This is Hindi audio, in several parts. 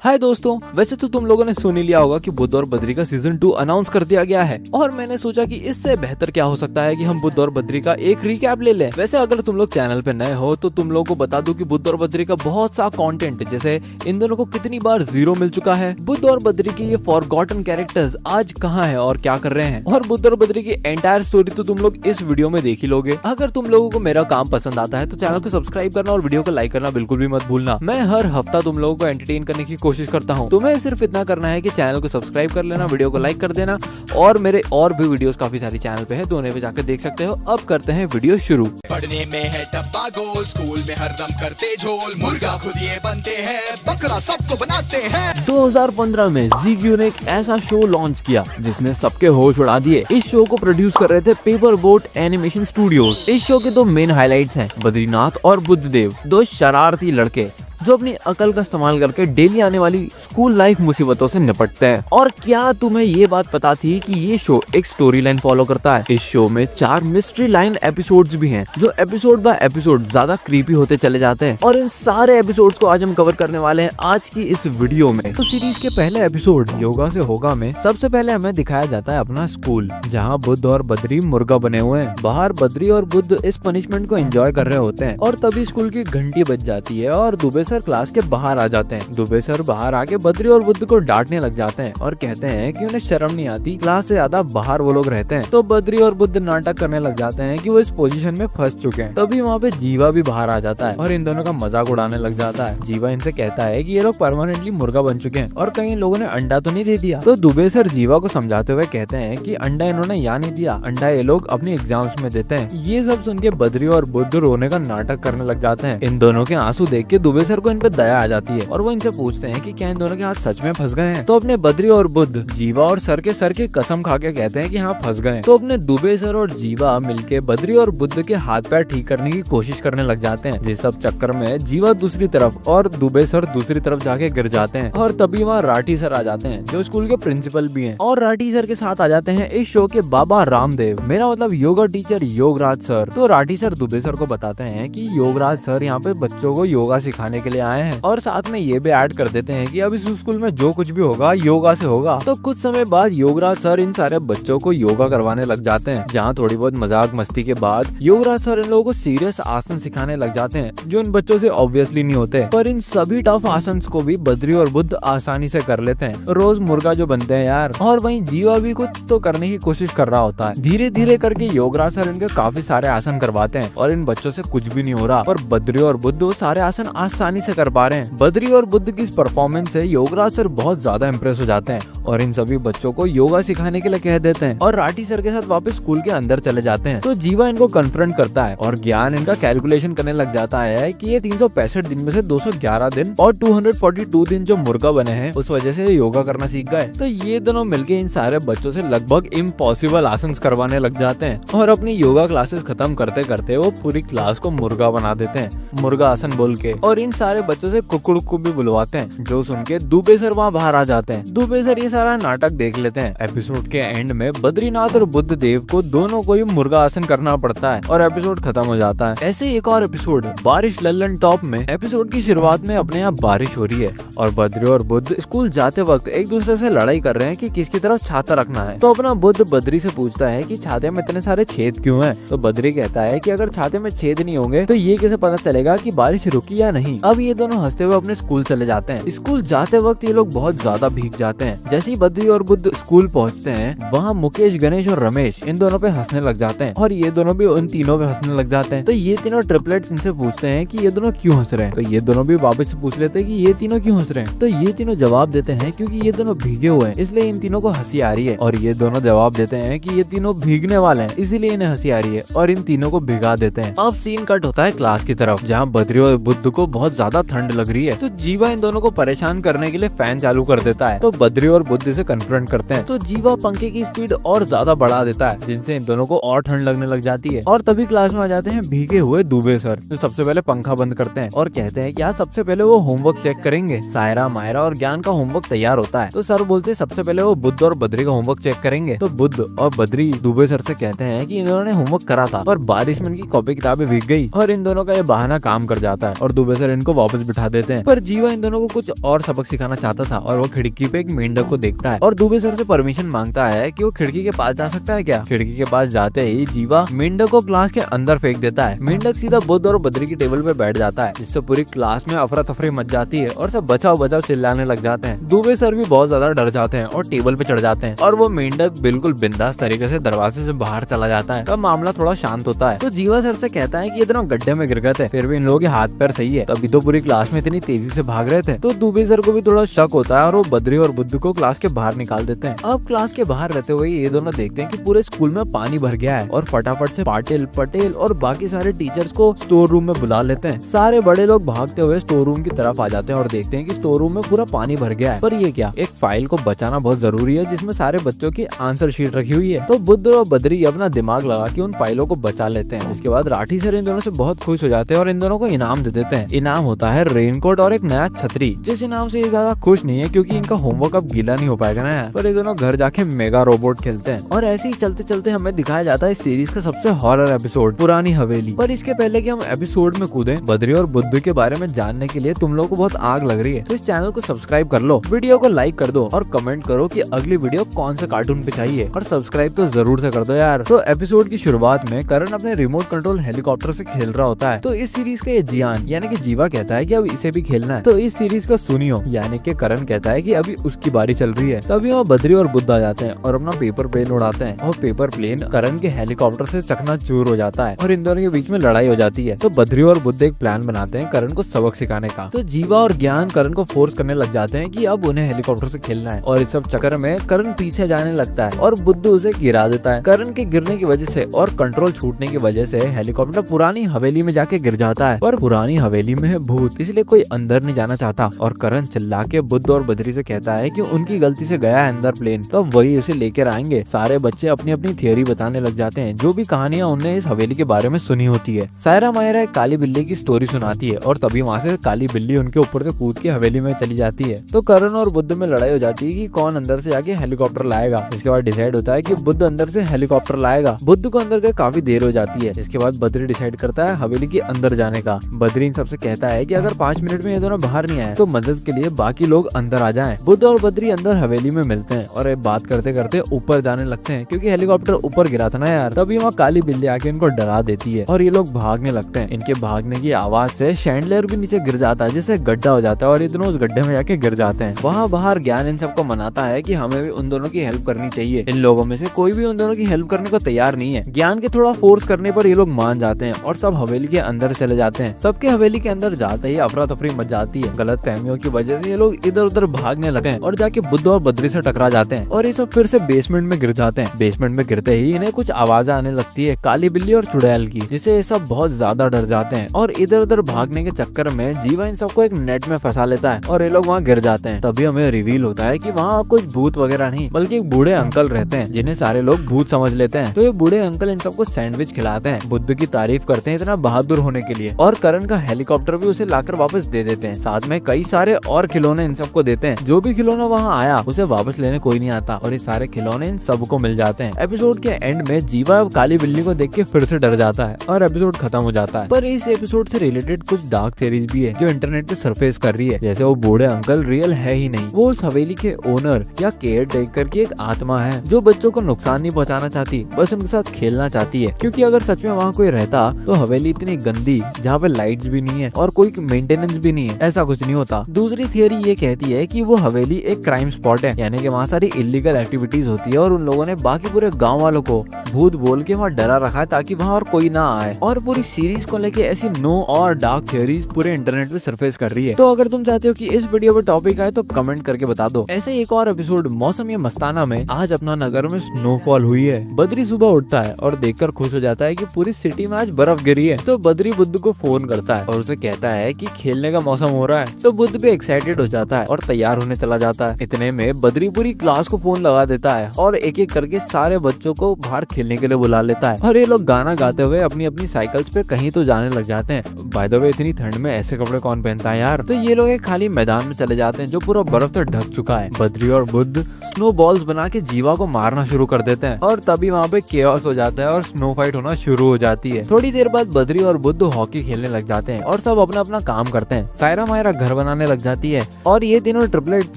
हाय दोस्तों, वैसे तो तुम लोगों ने सुन ही लिया होगा कि बुद्ध और बद्री का सीजन 2 अनाउंस कर दिया गया है और मैंने सोचा कि इससे बेहतर क्या हो सकता है कि हम बुद्ध और बद्री का एक रिकैप ले लें। वैसे अगर तुम लोग चैनल पे नए हो तो तुम लोगों को बता दूं कि बुद्ध और बद्री का बहुत सा कंटेंट, जैसे इन दोनों को कितनी बार 0 मिल चुका है, बुद्ध और बद्री के ये फॉरगॉटन कैरेक्टर्स आज कहाँ है और क्या कर रहे हैं, और बुद्ध और बद्री की एंटायर स्टोरी तो तुम लोग इस वीडियो में देख ही लोगे। अगर तुम लोगों को मेरा काम पसंद आता है तो चैनल को सब्सक्राइब करना और वीडियो को लाइक करना बिल्कुल भी मत भूलना। मैं हर हफ्ता तुम लोगों को एंटरटेन करने की कोशिश करता हूँ। तुम्हें सिर्फ इतना करना है कि चैनल को सब्सक्राइब कर लेना, वीडियो को लाइक कर देना, और मेरे और भी वीडियोस काफी सारी चैनल पे है तो उन्हें भी जाकर देख सकते हो। अब करते हैं वीडियो शुरू। पढ़ने में है डब्बा गोल, स्कूल में हरदम करते झोल, मुर्गा खुद ये बनते हैं, बकरा सबको बनाते हैं। 2015 में ZEE ने एक ऐसा शो लॉन्च किया जिसने सबके होश उड़ा दिए। इस शो को प्रोड्यूस कर रहे थे पेपर बोट एनिमेशन स्टूडियोज। इस शो के दो मेन हाइलाइट्स हैं, बद्रीनाथ और बुद्धदेव, दो शरारती लड़के जो अपनी अकल का इस्तेमाल करके डेली आने वाली स्कूल लाइफ मुसीबतों से निपटते हैं। और क्या तुम्हें ये बात पता थी कि ये शो एक स्टोरी लाइन फॉलो करता है? इस शो में 4 मिस्ट्री लाइन एपिसोड्स भी हैं, जो एपिसोड बाय एपिसोड ज्यादा क्रीपी होते चले जाते हैं। और इन सारे एपिसोड्स को आज हम कवर करने वाले हैं आज की इस वीडियो में। तो सीरीज के पहले एपिसोड योगा से होगा में सबसे पहले हमें दिखाया जाता है अपना स्कूल, जहाँ बुद्ध और बद्री मुर्गा बने हुए हैं। बाहर बद्री और बुद्ध इस पनिशमेंट को एंजॉय कर रहे होते हैं और तभी स्कूल की घंटी बज जाती है और दुबे सर क्लास के बाहर आ जाते हैं। दुबे सर बाहर आके बद्री और बुद्ध को डांटने लग जाते हैं और कहते हैं कि उन्हें शर्म नहीं आती, क्लास से ज्यादा बाहर वो लोग रहते हैं। तो बद्री और बुद्ध नाटक करने लग जाते हैं कि वो इस पोजीशन में फंस चुके हैं। तभी वहाँ पे जीवा भी बाहर आ जाता है और इन दोनों का मजाक उड़ाने लग जाता है। जीवा इनसे कहता है कि ये लोग परमानेंटली मुर्गा बन चुके हैं और कहीं लोगों ने अंडा तो नहीं दे दिया। तो दुबे सर जीवा को समझाते हुए कहते हैं कि अंडा इन्होंने यहाँ नहीं दिया, अंडा ये लोग अपने एग्जाम्स में देते हैं। ये सब सुन के बद्री और बुद्ध रोने का नाटक करने लग जाते हैं। इन दोनों के आंसू देख के दुबे सर को इन पे दया आ जाती है और वो इनसे पूछते हैं कि क्या इन दोनों के हाथ सच में फंस गए हैं। तो अपने बद्री और बुद्ध जीवा और सर की कसम खा के कहते हैं कि हाँ फंस गए। तो अपने दुबे सर और जीवा मिलके बद्री और बुद्ध के हाथ पैर ठीक करने की कोशिश करने लग जाते हैं। जिस सब चक्कर में जीवा दूसरी तरफ और दुबे सर दूसरी तरफ जाके गिर जाते हैं और तभी वहाँ राठी सर आ जाते हैं जो स्कूल के प्रिंसिपल भी हैं। और राठी सर के साथ आ जाते हैं इस शो के बाबा रामदेव, मेरा मतलब योगा टीचर योगराज सर। तो राठी सर दुबे सर को बताते हैं कि योगराज सर यहाँ पे बच्चों को योगा सिखाने के लिए आए हैं और साथ में ये भी ऐड कर देते हैं कि अब इस स्कूल में जो कुछ भी होगा योगा से होगा। तो कुछ समय बाद योगराज सर इन सारे बच्चों को योगा करवाने लग जाते हैं, जहाँ थोड़ी बहुत मजाक मस्ती के बाद योगराज सर इन लोगों को सीरियस आसन सिखाने लग जाते हैं जो इन बच्चों से ऑब्वियसली नहीं होते। पर इन सभी टफ आसन को भी बद्री और बुद्ध आसानी से कर लेते हैं, रोज मुर्गा जो बनते हैं यार। और वहीं जीवा भी कुछ तो करने की कोशिश कर रहा होता है। धीरे धीरे करके योगराज सर इनके काफी सारे आसन करवाते हैं और इन बच्चों से कुछ भी नहीं हो रहा, पर बद्री और बुद्ध वो सारे आसन आसानी से कर पा रहे हैं। बद्री और बुद्ध की परफॉर्मेंस से योगराज सर बहुत ज्यादा इम्प्रेस हो जाते हैं और इन सभी बच्चों को योगा सिखाने के लिए कह देते हैं और राठी सर के साथ वापस स्कूल के अंदर चले जाते हैं। तो जीवा इनको कन्फ्रंट करता है और ज्ञान इनका कैलकुलेशन करने लग जाता है कि ये 365 दिन में से 211 दिन और 242 दिन जो मुर्गा बने हैं उस वजह से योगा करना सीख गए। तो ये दोनों मिलके इन सारे बच्चों से लगभग इम्पॉसिबल आसन करवाने लग जाते हैं और अपनी योगा क्लासेस खत्म करते करते वो पूरी क्लास को मुर्गा बना देते हैं, मुर्गा आसन बोल के। और इन सारे बच्चों से कुकड़ को भी बुलवाते हैं, जो सुन के दुबे सर वहाँ बाहर आ जाते हैं। दुबे सर ये सारा नाटक देख लेते हैं। एपिसोड के एंड में बद्रीनाथ और बुद्ध देव को दोनों को ही मुर्गा आसन करना पड़ता है और एपिसोड खत्म हो जाता है। ऐसे एक और एपिसोड बारिश लल्लन टॉप में एपिसोड की शुरुआत में अपने यहाँ बारिश हो रही है और बद्री और बुद्ध स्कूल जाते वक्त एक दूसरे से लड़ाई कर रहे हैं कि किसकी तरफ छाता रखना है। तो अपना बुद्ध बद्री से पूछता है कि छाते में इतने सारे छेद क्यों हैं? तो बद्री कहता है कि अगर छाते में छेद नहीं होंगे तो ये कैसे पता चलेगा कि बारिश रुकी या नहीं। अब ये दोनों हंसते हुए अपने स्कूल चले जाते हैं। स्कूल जाते वक्त ये लोग बहुत ज्यादा भीग जाते हैं। जैसे ही बद्री और बुद्ध स्कूल पहुंचते हैं वहाँ मुकेश, गणेश और रमेश इन दोनों पे हंसने लग जाते हैं और ये दोनों भी उन तीनों पे हंसने लग जाते हैं। तो ये तीनों ट्रिपलेट्स इनसे पूछते हैं कि ये दोनों क्यों हंस रहे हैं। तो ये दोनों भी वापस से पूछ लेते हैं कि ये तीनों क्यों हंस रहे हैं। तो ये तीनों जवाब देते हैं क्योंकि ये दोनों भीगे हुए हैं इसलिए इन तीनों को हंसी आ रही है। और ये दोनों जवाब देते हैं कि ये तीनों भीगने वाले हैं इसीलिए इन्हें हंसी आ रही है और इन तीनों को भिगा देते हैं। अब सीन कट होता है क्लास की तरफ, जहाँ बद्री और बुद्ध को बहुत ज्यादा ठंड लग रही है। तो जीवा इन दोनों को परेशान करने के लिए फैन चालू कर देता है। तो बद्री और बुद्ध से कन्फ्रंट करते हैं तो जीवा पंखे की स्पीड और ज्यादा बढ़ा देता है, जिनसे इन दोनों को और ठंड लगने लग जाती है। और तभी क्लास में आ जाते हैं भीगे हुए दुबे सर, जो सबसे पहले पंखा बंद करते हैं और कहते हैं कि आज सबसे पहले वो होमवर्क चेक करेंगे। सायरा, मायरा और ज्ञान का होमवर्क तैयार होता है तो सर बोलते हैं सबसे पहले वो बुद्ध और बद्री का होमवर्क चेक करेंगे। तो बुद्ध और बद्री दुबे सर से कहते हैं कि इन दोनों ने होमवर्क करा था पर बारिश में इनकी कॉपी किताबें भीग गई और इन दोनों का ये बहाना काम कर जाता है और दुबे सर इनको वापस बिठा देते हैं। पर जीवा इन दोनों को कुछ और सबक सिखाना चाहता था और वो खिड़की पे एक मेंढक को देखता है और दुबे सर से परमिशन मांगता है कि वो खिड़की के पास जा सकता है क्या। खिड़की के पास जाते ही जीवा मेंढक को क्लास के अंदर फेंक देता है। मेंढक सीधा बुद्ध और बद्री की टेबल पे बैठ जाता है, जिससे पूरी क्लास में अफरा तफरी मच जाती है और सब बचाओ बचाओ चिल्लाने लग जाते हैं। दुबे सर भी बहुत ज्यादा डर जाते हैं और टेबल पे चढ़ जाते हैं और वो मेंढक बिल्कुल बिंदास तरीके से दरवाजे से बाहर चला जाता है। तब मामला थोड़ा शांत होता है तो जीवा सर से कहता है कि ये दोनों गड्ढे में गिर गए थे, फिर भी इन लोगों के हाथ पैर सही है, तभी तो पूरी क्लास में इतनी तेजी से भाग रहे थे। तो दुबे सर को भी थोड़ा शक होता है और वो बद्री और बुद्ध को क्लास के बाहर निकाल देते हैं। अब क्लास के बाहर रहते हुए ये दोनों देखते हैं कि पूरे स्कूल में पानी भर गया है और फटाफट से पाटिल, पटेल और बाकी सारे टीचर्स को स्टोर रूम में बुला लेते हैं। सारे बड़े लोग भागते हुए स्टोर रूम की तरफ आ जाते हैं और देखते हैं कि स्टोर रूम में पूरा पानी भर गया है। पर ये क्या, एक फाइल को बचाना बहुत जरूरी है जिसमें सारे बच्चों की आंसर शीट रखी हुई है। तो बुद्ध और बद्री अपना दिमाग लगा के उन फाइलों को बचा लेते हैं। इसके बाद राठी सर इन दोनों से बहुत खुश हो जाते हैं और इन दोनों को इनाम दे देते हैं। इनाम होता है रेनकोट और एक नया छतरी। जिस इनाम से ये ज्यादा खुश नहीं है क्योंकि इनका होमवर्क अब गीला नहीं हो पाएगा ना यार। पर ये दोनों घर जाके मेगा रोबोट खेलते हैं और ऐसे ही चलते चलते हमें दिखाया जाता है इस सीरीज का सबसे हॉरर एपिसोड, पुरानी हवेली। पर इसके पहले कि हम एपिसोड में कूदें, बद्री और बुद्ध के बारे में जानने के लिए तुम लोगों को बहुत आग लग रही है तो इस चैनल को सब्सक्राइब कर लो, वीडियो को लाइक कर दो और कमेंट करो कि अगली वीडियो कौन से कार्टून पे चाहिए और सब्सक्राइब तो जरूर से कर दो यार। तो एपिसोड की शुरुआत में करण अपने रिमोट कंट्रोल हेलीकॉप्टर से खेल रहा होता है तो इस सीरीज का ये जियान यानी कि जीवा कहता है कि अब इसे भी खेलना है तो इस सीरीज का सुनियो यानी कि करण कहता है कि अभी उसकी बारी चल रही है। तभी वहाँ बद्री और बुद्ध आ जाते हैं और अपना पेपर प्लेन उड़ाते हैं और पेपर प्लेन करण के हेलीकॉप्टर से चकनाचूर हो जाता है और इन दोनों के बीच में लड़ाई हो जाती है। तो बद्री और बुद्ध एक प्लान बनाते हैं करण को सबक सिखाने का। तो जीवा और ज्ञान करण को फोर्स करने लग जाते हैं कि अब उन्हें हेलीकॉप्टर से खेलना है और इस सब चक्कर में करण पीछे जाने लगता है और बुद्ध उसे गिरा देता है। करण के गिरने की वजह से और कंट्रोल छूटने की वजह से हेलीकॉप्टर पुरानी हवेली में जाके गिर जाता है। पर पुरानी हवेली में है भूत, इसलिए कोई अंदर नहीं जाना चाहता और करण चिल्ला के बुद्ध और बद्री से कहता है कि उनकी गलती से गया है अंदर प्लेन, तो वही उसे लेकर आएंगे। सारे बच्चे अपनी अपनी थियोरी बताने लग जाते हैं, जो भी कहानियां उन्हें इस हवेली के बारे में सुनी होती है। सायरा मायरा एक काली बिल्ली की स्टोरी सुनाती है और तभी वहाँ से काली बिल्ली उनके ऊपर से कूद के हवेली में चली जाती है। तो करण और बुद्ध में लड़ाई हो जाती है कि कौन अंदर से जाके हेलीकॉप्टर लाएगा। इसके बाद डिसाइड होता है कि बुद्ध अंदर से हेलीकॉप्टर लाएगा। बुद्ध को अंदर गए काफी देर हो जाती है। इसके बाद बद्री डिसाइड करता है हवेली के अंदर जाने का। बद्री इन सबसे कहता है कि अगर 5 मिनट में ये दोनों बाहर नहीं आए तो मदद के लिए बाकी लोग अंदर आ जाएं। बुद्ध और बद्री अंदर हवेली में मिलते हैं और बात करते करते ऊपर जाने लगते हैं क्योंकि हेलीकॉप्टर ऊपर गिरा था ना यार। तभी वहाँ काली बिल्ली आके इनको डरा देती है और ये लोग भागने लगते हैं। इनके भागने की आवाज से शैंडलियर भी नीचे गिर जाता है जिससे गड्ढा हो जाता है और ये दोनों उस गड्ढे में जाके गिर जाते हैं। वहाँ बाहर ज्ञान इन सबको मनाता है कि हमें भी उन दोनों की हेल्प करनी चाहिए। इन लोगों में से कोई भी उन दोनों की हेल्प करने को तैयार नहीं है। ज्ञान के थोड़ा फोर्स करने पर ये लोग मान जाते हैं और सब हवेली के अंदर चले जाते हैं। सबके हवेली के अंदर जाते ही अफरा तफरी मच जाती है। गलत फहमियों की वजह से ये लोग इधर उधर भागने लगते हैं और जाके बुद्ध और बद्री से टकरा जाते हैं और ये सब फिर से बेसमेंट में गिर जाते हैं। बेसमेंट में गिरते ही इन्हें कुछ आवाजें आने लगती है काली बिल्ली और चुड़ैल की, जिससे ये सब बहुत ज्यादा डर जाते हैं और इधर उधर भागने के चक्कर में जीवा इन सबको एक नेट में फंसा लेता है और ये लोग वहाँ गिर जाते हैं। तभी हमें रिवील होता है कि वहाँ कुछ भूत वगैरह नहीं बल्कि एक बूढ़े अंकल रहते हैं जिन्हें सारे लोग भूत समझ लेते हैं। तो ये बूढ़े अंकल इन सबको सैंडविच खिलाते हैं, बुद्ध की तारीफ करते हैं इतना बहादुर होने के लिए और करण का हेलीकॉप्टर भी उसे लाकर वापस दे देते हैं। साथ में कई सारे और खिलौने इन सबको देते हैं। जो भी खिलौना वहाँ आया उसे वापस लेने कोई नहीं आता और ये सारे खिलौने इन सबको मिल जाते हैं। एपिसोड के एंड में जीवा काली बिल्ली को देख के फिर से डर जाता है और एपिसोड खत्म हो जाता है। पर इस एपिसोड से रिलेटेड कुछ डार्क थ्योरीज भी है जो इंटरनेट पे सरफेस कर रही है, जैसे वो बूढ़े अंकल रियल है ही नहीं, वो उस हवेली के ओनर या केयर टेकर की एक आत्मा है जो बच्चों को नुकसान नहीं पहुंचाना चाहती, बस उनके साथ खेलना चाहती है। क्योंकि अगर सच में वहाँ कोई रहता तो हवेली इतनी गंदी जहाँ पे लाइट्स भी नहीं है और कोई मेंटेनेंस भी नहीं है, ऐसा कुछ नहीं होता। दूसरी थियोरी ये कहती है कि वो हवेली एक क्राइम स्पॉट है, यानी कि वहाँ सारी इलीगल एक्टिविटीज होती है और उन लोगों ने बाकी पूरे गाँव वालों को भूत बोल के वहाँ डरा रखा है ताकि वहाँ और कोई ना आए। और पूरी सीरीज को लेके ऐसी नो और डार्क थ्योरीज पूरे इंटरनेट पे सरफेस कर रही है। तो अगर तुम चाहते हो कि इस वीडियो पे टॉपिक आए तो कमेंट करके बता दो। ऐसे एक और एपिसोड मौसम या मस्ताना में आज अपना नगर में स्नोफॉल हुई है। बद्री सुबह उठता है और देखकर खुश हो जाता है कि पूरी सिटी में आज बर्फ गिरी है। तो बद्री बुद्ध को फोन करता है और उसे कहता है कि खेलने का मौसम हो रहा है। तो बुद्ध भी एक्साइटेड हो जाता है और तैयार होने चला जाता है। इतने समय में बद्री पूरी क्लास को फोन लगा देता है और एक एक करके सारे बच्चों को बाहर खेलने के लिए बुला लेता है और ये लोग गाना गाते हुए अपनी अपनी साइकिल्स पे कहीं तो जाने लग जाते हैं। बाय द वे इतनी ठंड में ऐसे कपड़े कौन पहनता है यार। तो ये लोग एक खाली मैदान में चले जाते हैं जो पूरा बर्फ से ढक चुका है। बद्री और बुद्ध स्नो बॉल्स बना के जीवा को मारना शुरू कर देते हैं और तभी वहाँ पे केओस हो जाता है और स्नो फाइट होना शुरू हो जाती है। थोड़ी देर बाद बद्री और बुद्ध हॉकी खेलने लग जाते हैं और सब अपना अपना काम करते हैं। सायरा मायरा घर बनाने लग जाती है और ये तीनों ट्रिपलेट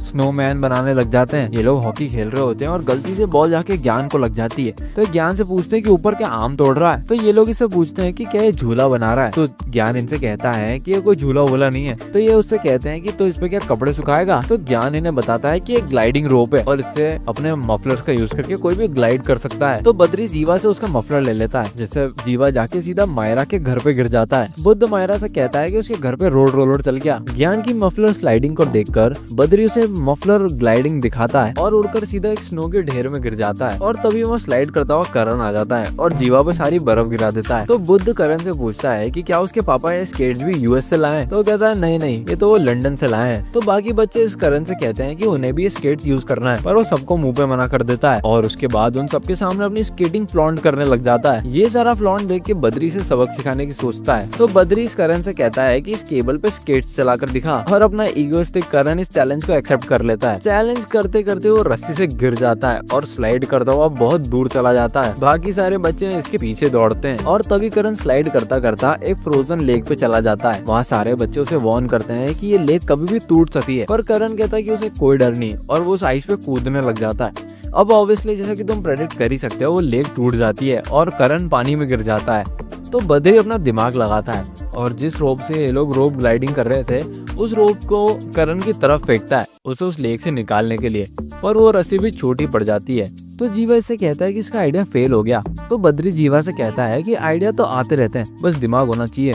स्नोमैन बनाने लग जाते हैं। ये लोग हॉकी खेल रहे होते हैं और गलती से बॉल जाके ज्ञान को लग जाती है। तो ज्ञान से पूछते हैं कि ऊपर क्या आम तोड़ रहा है। तो ये लोग इससे पूछते हैं कि क्या ये झूला बना रहा है। तो ज्ञान इनसे कहता है कि ये कोई झूला वूला नहीं है। तो ये उससे कहते हैं कि तो इस पे क्या कपड़े सुखाएगा। तो ज्ञान इन्हें बताता है कि ये ग्लाइडिंग रोप है और इससे अपने मफलर का यूज करके कोई भी ग्लाइड कर सकता है। तो बद्री जीवा से उसका मफलर ले लेता है जिससे जीवा जाके सीधा मायरा के घर पे गिर जाता है। बुद्ध मायरा से कहता है कि उसके घर पे रोड रोलर चल गया। ज्ञान की मफलर स्लाइडिंग को देखकर बद्री उसे मफलर ग्लाइडिंग दिखाता है और उड़कर सीधा एक स्नो के ढेर में गिर जाता है और तभी वो स्लाइड करता हुआ करण आ जाता है और जीवा पे सारी बर्फ गिरा देता है। तो बुद्ध करण से पूछता है कि क्या उसके पापा ये स्केट्स भी यूएस से लाए। तो कहता है नहीं नहीं, ये तो वो लंदन से लाए हैं। तो बाकी बच्चे इस करण से कहते हैं कि उन्हें भी ये स्केट्स यूज करना है, पर वो सबको मुंह पे मना कर देता है और उसके बाद उन सबके सामने अपनी स्केटिंग फ्लॉन्ट करने लग जाता है। ये सारा फ्लॉन्ट देख के बद्री से सबक सिखाने की सोचता है। तो बद्री इस करण से कहता है कि इस केबल पे स्केट्स चलाकर दिखा और अपना ईगोइस्टिक करण इस चैलेंज को एक्सेप्ट कर लेता है। चैलेंज करते करते वो रस्सी से गिर जाता है और स्लाइड करता हुआ बहुत दूर चला जाता है। बाकी सारे बच्चे इसके पीछे दौड़ते हैं और तभी करण स्लाइड करता करता एक फ्रोजन लेक पे चला जाता है। वहाँ सारे बच्चे उसे वार्न करते हैं कि ये लेक कभी भी टूट सकती है, पर करण कहता है कि उसे कोई डर नहीं और वो उस आइस पे कूदने लग जाता है। अब ऑब्वियसली जैसा कि तुम प्रेडिक्ट कर ही सकते हो, वो लेक टूट जाती है और करण पानी में गिर जाता है। तो बद्री अपना दिमाग लगाता है और जिस रोप से ये लोग रोप ग्लाइडिंग कर रहे थे उस रोप को करण की तरफ फेंकता है उसे उस लेक से निकालने के लिए, पर वो रस्सी भी छोटी पड़ जाती है। तो जीवा इससे कहता है कि इसका आइडिया फेल हो गया। तो बद्री जीवा से कहता है कि आइडिया तो आते रहते हैं, बस दिमाग होना चाहिए।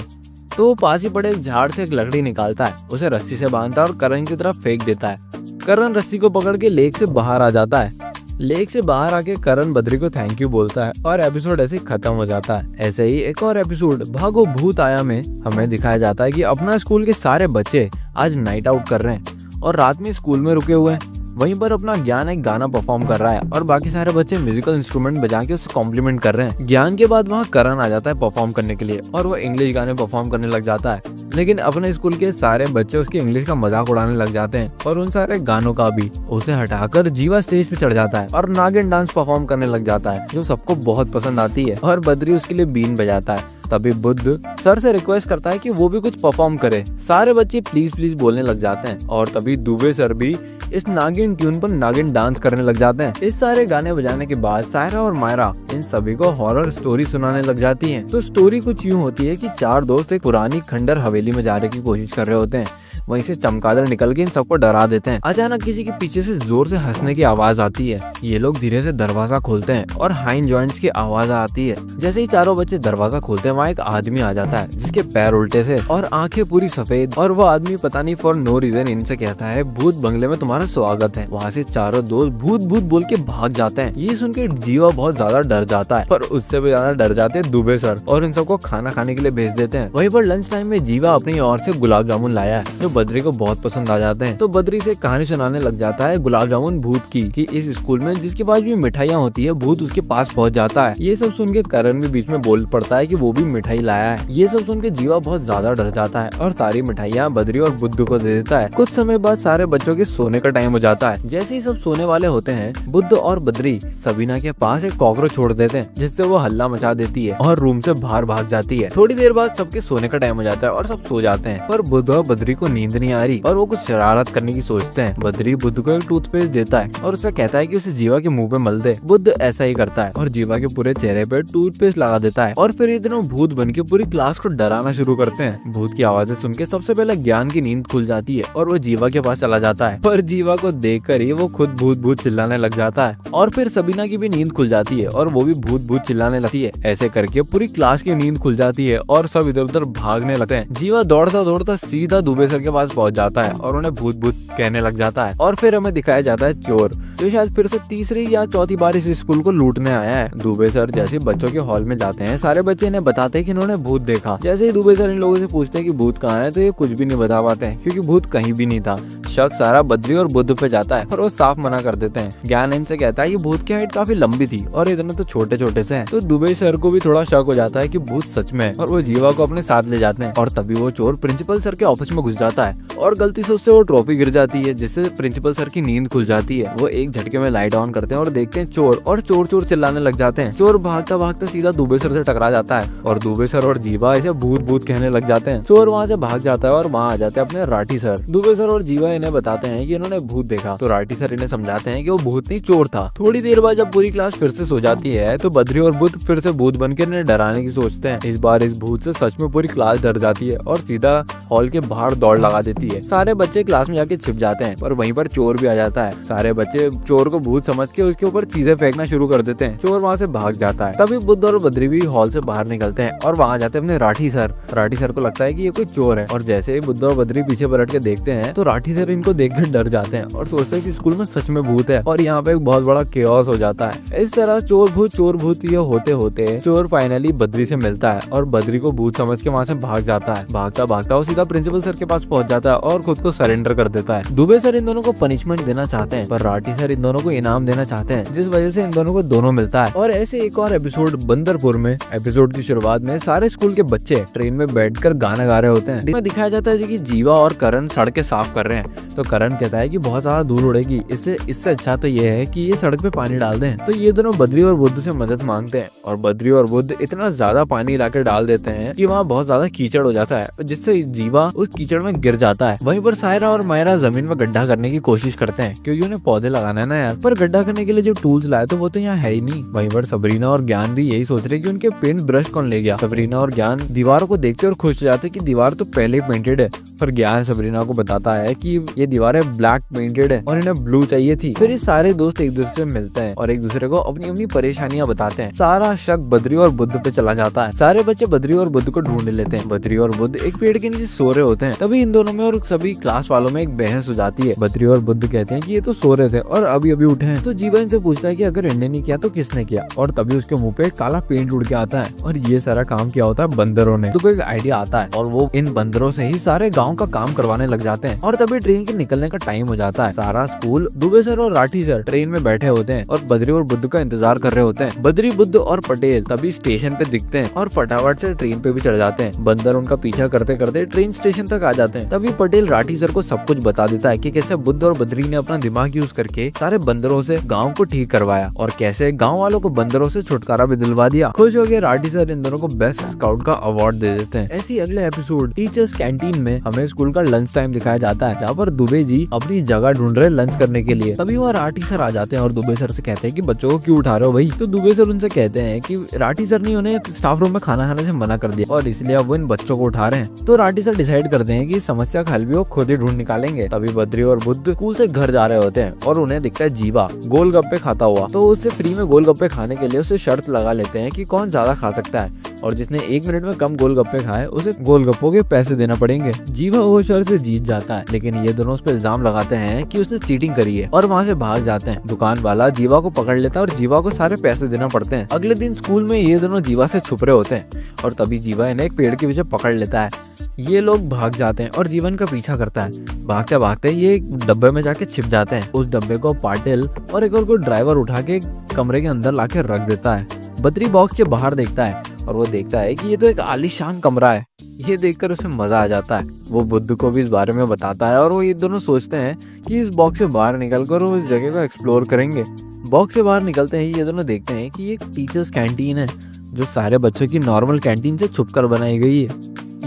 तो वो पास ही पड़े एक झाड़ से एक लकड़ी निकालता है, उसे रस्सी से बांधता है और करण की तरफ फेंक देता है। करण रस्सी को पकड़ के लेक से बाहर आ जाता है। लेक से बाहर आके करण बद्री को थैंक यू बोलता है और एपिसोड ऐसे खत्म हो जाता है। ऐसे ही एक और एपिसोड भागो भूत आया में हमें दिखाया जाता है कि अपना स्कूल के सारे बच्चे आज नाइट आउट कर रहे हैं और रात में स्कूल में रुके हुए हैं। वहीं पर अपना ज्ञान एक गाना परफॉर्म कर रहा है और बाकी सारे बच्चे म्यूजिकल इंस्ट्रूमेंट बजा के उसे कॉम्प्लीमेंट कर रहे हैं। ज्ञान के बाद वहाँ करण आ जाता है परफॉर्म करने के लिए और वो इंग्लिश गाने परफॉर्म करने लग जाता है, लेकिन अपने स्कूल के सारे बच्चे उसकी इंग्लिश का मजाक उड़ाने लग जाते हैं और उन सारे गानों का भी उसे हटाकर जीवा स्टेज पे चढ़ जाता है और नागिन डांस परफॉर्म करने लग जाता है जो सबको बहुत पसंद आती है और बद्री उसके लिए बीन बजाता है। तभी बुद्ध सर से रिक्वेस्ट करता है कि वो भी कुछ परफॉर्म करे। सारे बच्चे प्लीज प्लीज बोलने लग जाते हैं और तभी दुबे सर भी इस नागिन ट्यून पर नागिन डांस करने लग जाते हैं। इस सारे गाने बजाने के बाद सायरा और मायरा इन सभी को हॉरर स्टोरी सुनाने लग जाती हैं। तो स्टोरी कुछ यूँ होती है कि चार दोस्त एक पुरानी खंडर हवेली में जाने की कोशिश कर रहे होते हैं। वहीं से चमगादड़ निकल के इन सबको डरा देते हैं। अचानक किसी के पीछे से जोर से हंसने की आवाज आती है। ये लोग धीरे से दरवाजा खोलते हैं और हाइन जॉइंट्स की आवाज आती है। जैसे ही चारों बच्चे दरवाजा खोलते हैं वहाँ एक आदमी आ जाता है जिसके पैर उल्टे से और आंखें पूरी सफेद, और वो आदमी पता नहीं फॉर नो रीजन इनसे कहता है भूत बंगले में तुम्हारा स्वागत है। वहाँ से चारों दोस्त भूत भूत बोल के भाग जाते हैं। ये सुनकर जीवा बहुत ज्यादा डर जाता है, पर उससे भी ज्यादा डर जाते हैं दुबे सर और इन सबको खाना खाने के लिए भेज देते हैं। वहीं पर लंच टाइम में जीवा अपनी ओर से गुलाब जामुन लाया है जो बद्री को बहुत पसंद आ जाते हैं। तो बद्री से कहानी सुनाने लग जाता है गुलाब जामुन भूत की कि इस स्कूल में जिसके पास भी मिठाइयाँ होती है भूत उसके पास पहुंच जाता है। ये सब सुन के करण भी बीच में बोल पड़ता है कि वो भी मिठाई लाया है। ये सब सुन के जीवा बहुत ज्यादा डर जाता है और सारी मिठाइयाँ बद्री और बुद्ध को दे देता है। कुछ समय बाद सारे बच्चों के सोने का टाइम हो जाता है। जैसे ही सब सोने वाले होते हैं बुद्ध और बद्री सबीना के पास एक कॉकरोच छोड़ देते हैं जिससे वो हल्ला मचा देती है और रूम से बाहर भाग जाती है। थोड़ी देर बाद सबके सोने का टाइम हो जाता है और सब सो जाते हैं, पर बुद्ध और बद्री को नींद नहीं आ रही और वो कुछ शरारत करने की सोचते हैं। बद्री बुद्ध को एक टूथपेस्ट देता है और उसे कहता है कि उसे जीवा के मुंह पे मल दे। बुद्ध ऐसा ही करता है और जीवा के पूरे चेहरे पे टूथपेस्ट लगा देता है और फिर ये दोनों भूत बन के पूरी क्लास को डराना शुरू करते हैं। भूत की आवाजें सुन के सबसे पहले ज्ञान की नींद खुल जाती है और वो जीवा के पास चला जाता है, पर जीवा को देख कर ही वो खुद भूत भूत चिल्लाने लग जाता है और फिर सबीना की भी नींद खुल जाती है और वो भी भूत भूत चिल्लाने लगती है। ऐसे करके पूरी क्लास की नींद खुल जाती है और सब इधर उधर भागने लगते हैं। जीवा दौड़ता दौड़ता सीधा दुबे सर के पास पहुंच जाता है और उन्हें भूत भूत कहने लग जाता है और फिर हमें दिखाया जाता है चोर जो शायद फिर से तीसरी या चौथी बार इस स्कूल को लूटने आया है। दुबे सर जैसे बच्चों के हॉल में जाते हैं, सारे बच्चे इन्हें बताते हैं कि इन्होंने भूत देखा। जैसे ही दुबे सर इन लोगों से पूछते हैं कि भूत कहाँ है, तो ये कुछ भी नहीं बता पाते हैं क्योंकि भूत कहीं भी नहीं था। शक सारा बद्री और बुद्ध पे जाता है और वो साफ मना कर देते हैं। ज्ञान इनसे कहता है कि भूत की हाइट काफी लंबी थी और इतने तो छोटे छोटे से हैं। तो दुबे सर को भी थोड़ा शक हो जाता है कि भूत सच में है और वो जीवा को अपने साथ ले जाते हैं। और तभी वो चोर प्रिंसिपल सर के ऑफिस में घुस जाता है और गलती से उससे वो ट्रॉफी गिर जाती है, जिससे प्रिंसिपल सर की नींद खुल जाती है। वो एक झटके में लाइट ऑन करते हैं और देखते हैं चोर, और चोर चोर चिल्लाने लग जाते हैं। चोर भागता भागता सीधा दुबे सर से टकरा जाता है और दुबे सर और जीवा इसे भूत भूत कहने लग जाते हैं। चोर वहाँ से भाग जाता है और वहाँ आ जाते हैं अपने राठी सर। दुबे सर और जीवा इन्हें बताते हैं कि इन्होंने भूत देखा। तो राठी सर इन्हें समझाते हैं कि वो भूत नहीं चोर था। थोड़ी देर बाद जब पूरी क्लास फिर से सो जाती है तो बद्री और बुद्ध फिर से भूत बनकर इन्हें डराने की सोचते हैं। इस बार इस भूत से सच में पूरी क्लास डर जाती है और सीधा हॉल के बाहर दौड़ लगा देती है। सारे बच्चे क्लास में जाके छिप जाते हैं और वहीं पर चोर भी आ जाता है। सारे बच्चे चोर को भूत समझ के उसके ऊपर चीजें फेंकना शुरू कर देते हैं। चोर वहाँ से भाग जाता है। तभी बुद्ध और बद्री भी हॉल से बाहर निकलते हैं और वहाँ जाते हैं अपने राठी सर। राठी सर को लगता है कि ये कोई चोर है और जैसे ही बुद्ध और बद्री पीछे पलट के देखते हैं तो राठी सर इनको देखकर डर जाते हैं और सोचते हैं कि स्कूल में सच में भूत है और यहाँ पे एक बहुत बड़ा केओस हो जाता है। इस तरह चोर भूत ये होते होते चोर फाइनली बद्री से मिलता है और बद्री को भूत समझ के वहाँ से भाग जाता है। भागता भागता वो सीधा प्रिंसिपल सर के पास पहुंच जाता है और खुद को सरेंडर कर देता है। दुबे सर इन दोनों को पनिशमेंट देना चाहते हैं पर राठी सर इन दोनों को इनाम देना चाहते हैं, जिस वजह से इन दोनों को दोनों मिलता है। और ऐसे एक और एपिसोड बंदरपुर में, एपिसोड की शुरुआत में सारे स्कूल के बच्चे ट्रेन में बैठकर गाना गा रहे होते हैं। इसमें दिखाया जाता है कि जीवा और करण सड़कें साफ कर रहे हैं। तो करण कहता है कि बहुत ज्यादा धूल उड़ेगी, इससे अच्छा तो ये है कि ये सड़क पे पानी डाल दें। तो ये दोनों बद्री और बुद्ध से मदद मांगते हैं और बद्री और बुद्ध इतना ज्यादा पानी लाकर डाल देते हैं कि वहाँ बहुत ज्यादा कीचड़ हो जाता है, जिससे जीवा उस कीचड़ में गिर जाता है। वहीं पर सायरा और मायरा जमीन में गड्ढा करने की कोशिश करते हैं क्योंकि उन्हें पौधे लगाना है ना यार। पर गड्ढा करने के लिए जो टूल्स लाए थे वो तो यहाँ है ही नहीं। वहीं पर सबरीना और ज्ञान भी यही सोच रहे कि उनके पेंट ब्रश कौन ले गया। सबरीना और ज्ञान दीवारों को देखते और खुश हो जाते कि दीवार तो पहले ही पेंटेड है। पर ज्ञान सबरीना को बताता है कि ये दीवारें ब्लैक पेंटेड है और इन्हें ब्लू चाहिए थी। फिर ये सारे दोस्त एक दूसरे से मिलते हैं और एक दूसरे को अपनी अपनी परेशानियां बताते हैं। सारा शक बद्री और बुद्ध पे चला जाता है। सारे बच्चे बद्री और बुद्ध को ढूंढ लेते हैं। बद्री और बुद्ध एक पेड़ के नीचे सो रहे होते हैं। तभी इन दोनों में और सभी क्लास वालों में एक बहस हो जाती है। बद्री और बुद्ध कहते हैं कि ये तो सो रहे थे और अभी अभी उठे हैं। तो जीवा इनसे पूछता है कि अगर इन्होंने नहीं किया तो किसने किया। और तभी उसके मुंह पे काला पेंट उड़ के आता है और ये सारा काम किया होता है बंदरों ने। तो एक आइडिया आता है और वो इन बंदरों से ही सारे गाँव का काम करवाने लग जाते हैं। और तभी ट्रेन के निकलने का टाइम हो जाता है। सारा स्कूल दुबे सर और राठी सर ट्रेन में बैठे होते हैं और बद्री और बुद्ध का इंतजार कर रहे होते हैं। बद्री, बुद्ध और पटेल तभी स्टेशन पे दिखते हैं और फटाफट से ट्रेन पे भी चढ़ जाते हैं। बंदर उनका पीछा करते करते ट्रेन स्टेशन तक आ जाते हैं। तभी पटेल राठी सर को सब कुछ बता देता है कि कैसे बुद्ध और बद्री ने अपना दिमाग यूज करके सारे बंदरों से गाँव को ठीक करवाया और कैसे गाँव वालों को बंदरों से छुटकारा भी दिलवा दिया। खुश हो गए राठी सर इन दोनों को बेस्ट स्काउट का अवार्ड दे देते हैं। ऐसी अगले एपिसोड टीचर्स कैंटीन में हमें स्कूल का लंच टाइम दिखाया जाता है, जहाँ पर दुबे जी अपनी जगह ढूंढ रहे लंच करने के लिए। तभी वहाँ राठी सर आ जाते हैं और दुबे सर से कहते हैं कि बच्चों को क्यों उठा रहे हो भाई। तो दुबे सर उनसे कहते हैं कि राठी सर ने उन्हें स्टाफ रूम में खाना खाने से मना कर दिया और इसलिए अब वो इन बच्चों को उठा रहे हैं। तो राठी सर डिसाइड करते हैं कि इस समस्या का हल भी वो खुद ही ढूंढ निकालेंगे। तभी बद्री और बुद्ध स्कूल से घर जा रहे होते हैं और उन्हें दिखता है जीवा गोलगप्पे खाता हुआ। तो उससे फ्री में गोलगप्पे खाने के लिए उसे शर्त लगा लेते हैं कि कौन ज्यादा खा सकता है और जिसने 1 मिनट में कम गोलगप्पे खाए उसे गोलगप्पों के पैसे देना पड़ेंगे। जीवा वो शर्त से जीत जाता है, लेकिन ये दोनों उस पर इल्जाम लगाते हैं कि उसने चीटिंग करी है और वहाँ से भाग जाते हैं। दुकान वाला जीवा को पकड़ लेता है और जीवा को सारे पैसे देना पड़ते हैं। अगले दिन स्कूल में ये दोनों जीवा से छुप रहे होते हैं और तभी जीवा इन्हें एक पेड़ के पीछे पकड़ लेता है। ये लोग भाग जाते हैं और जीवन का पीछा करता है। भागते भागते ये एक डब्बे में जाके छिप जाते हैं। उस डब्बे को पाटिल और एक और कोई ड्राइवर उठा के कमरे के अंदर लाके रख देता है। बद्री बॉक्स के बाहर देखता है और वो देखता है कि ये तो एक आलीशान कमरा है। ये देखकर उसे मजा आ जाता है। वो बुद्ध को भी इस बारे में बताता है और वो ये दोनों सोचते हैं कि इस बॉक्स से बाहर निकलकर वो इस जगह को एक्सप्लोर करेंगे। बॉक्स से बाहर निकलते ही ये दोनों देखते हैं कि ये एक टीचर्स कैंटीन है जो सारे बच्चों की नॉर्मल कैंटीन से छुपकर बनाई गई है।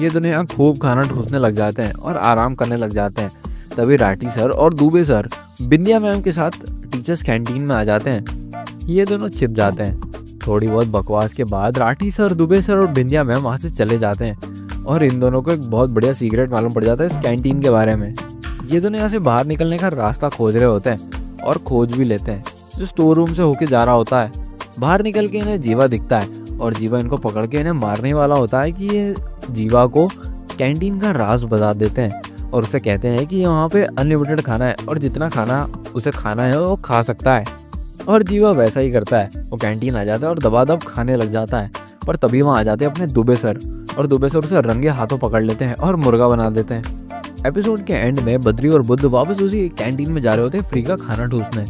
ये दोनों यहाँ खूब खाना ठूसने लग जाते हैं और आराम करने लग जाते हैं। तभी राठी सर और दुबे सर बिंदिया मैम के साथ टीचर्स कैंटीन में आ जाते हैं। ये दोनों छिप जाते हैं। थोड़ी बहुत बकवास के बाद राठी सर, दुबे सर और बिंदिया मैम वहाँ से चले जाते हैं और इन दोनों को एक बहुत बढ़िया सीक्रेट मालूम पड़ जाता है इस कैंटीन के बारे में। ये दोनों यहाँ से बाहर निकलने का रास्ता खोज रहे होते हैं और खोज भी लेते हैं, जो स्टोर रूम से होके जा रहा होता है। बाहर निकल के इन्हें जीवा दिखता है और जीवा इनको पकड़ के इन्हें मारने वाला होता है कि ये जीवा को कैंटीन का राज बता देते हैं और उससे कहते हैं कि यहाँ पे अनलिमिटेड खाना है और जितना खाना उसे खाना है वो खा सकता है। और जीवा वैसा ही करता है, वो कैंटीन आ जाता है और दबादब खाने लग जाता है। पर तभी वहाँ आ जाते हैं अपने दुबे सर, और दुबे सर उसे रंगे हाथों पकड़ लेते हैं और मुर्गा बना देते हैं। एपिसोड के एंड में बद्री और बुद्ध वापस उसी कैंटीन में जा रहे होते हैं फ्री का खाना ठूसने,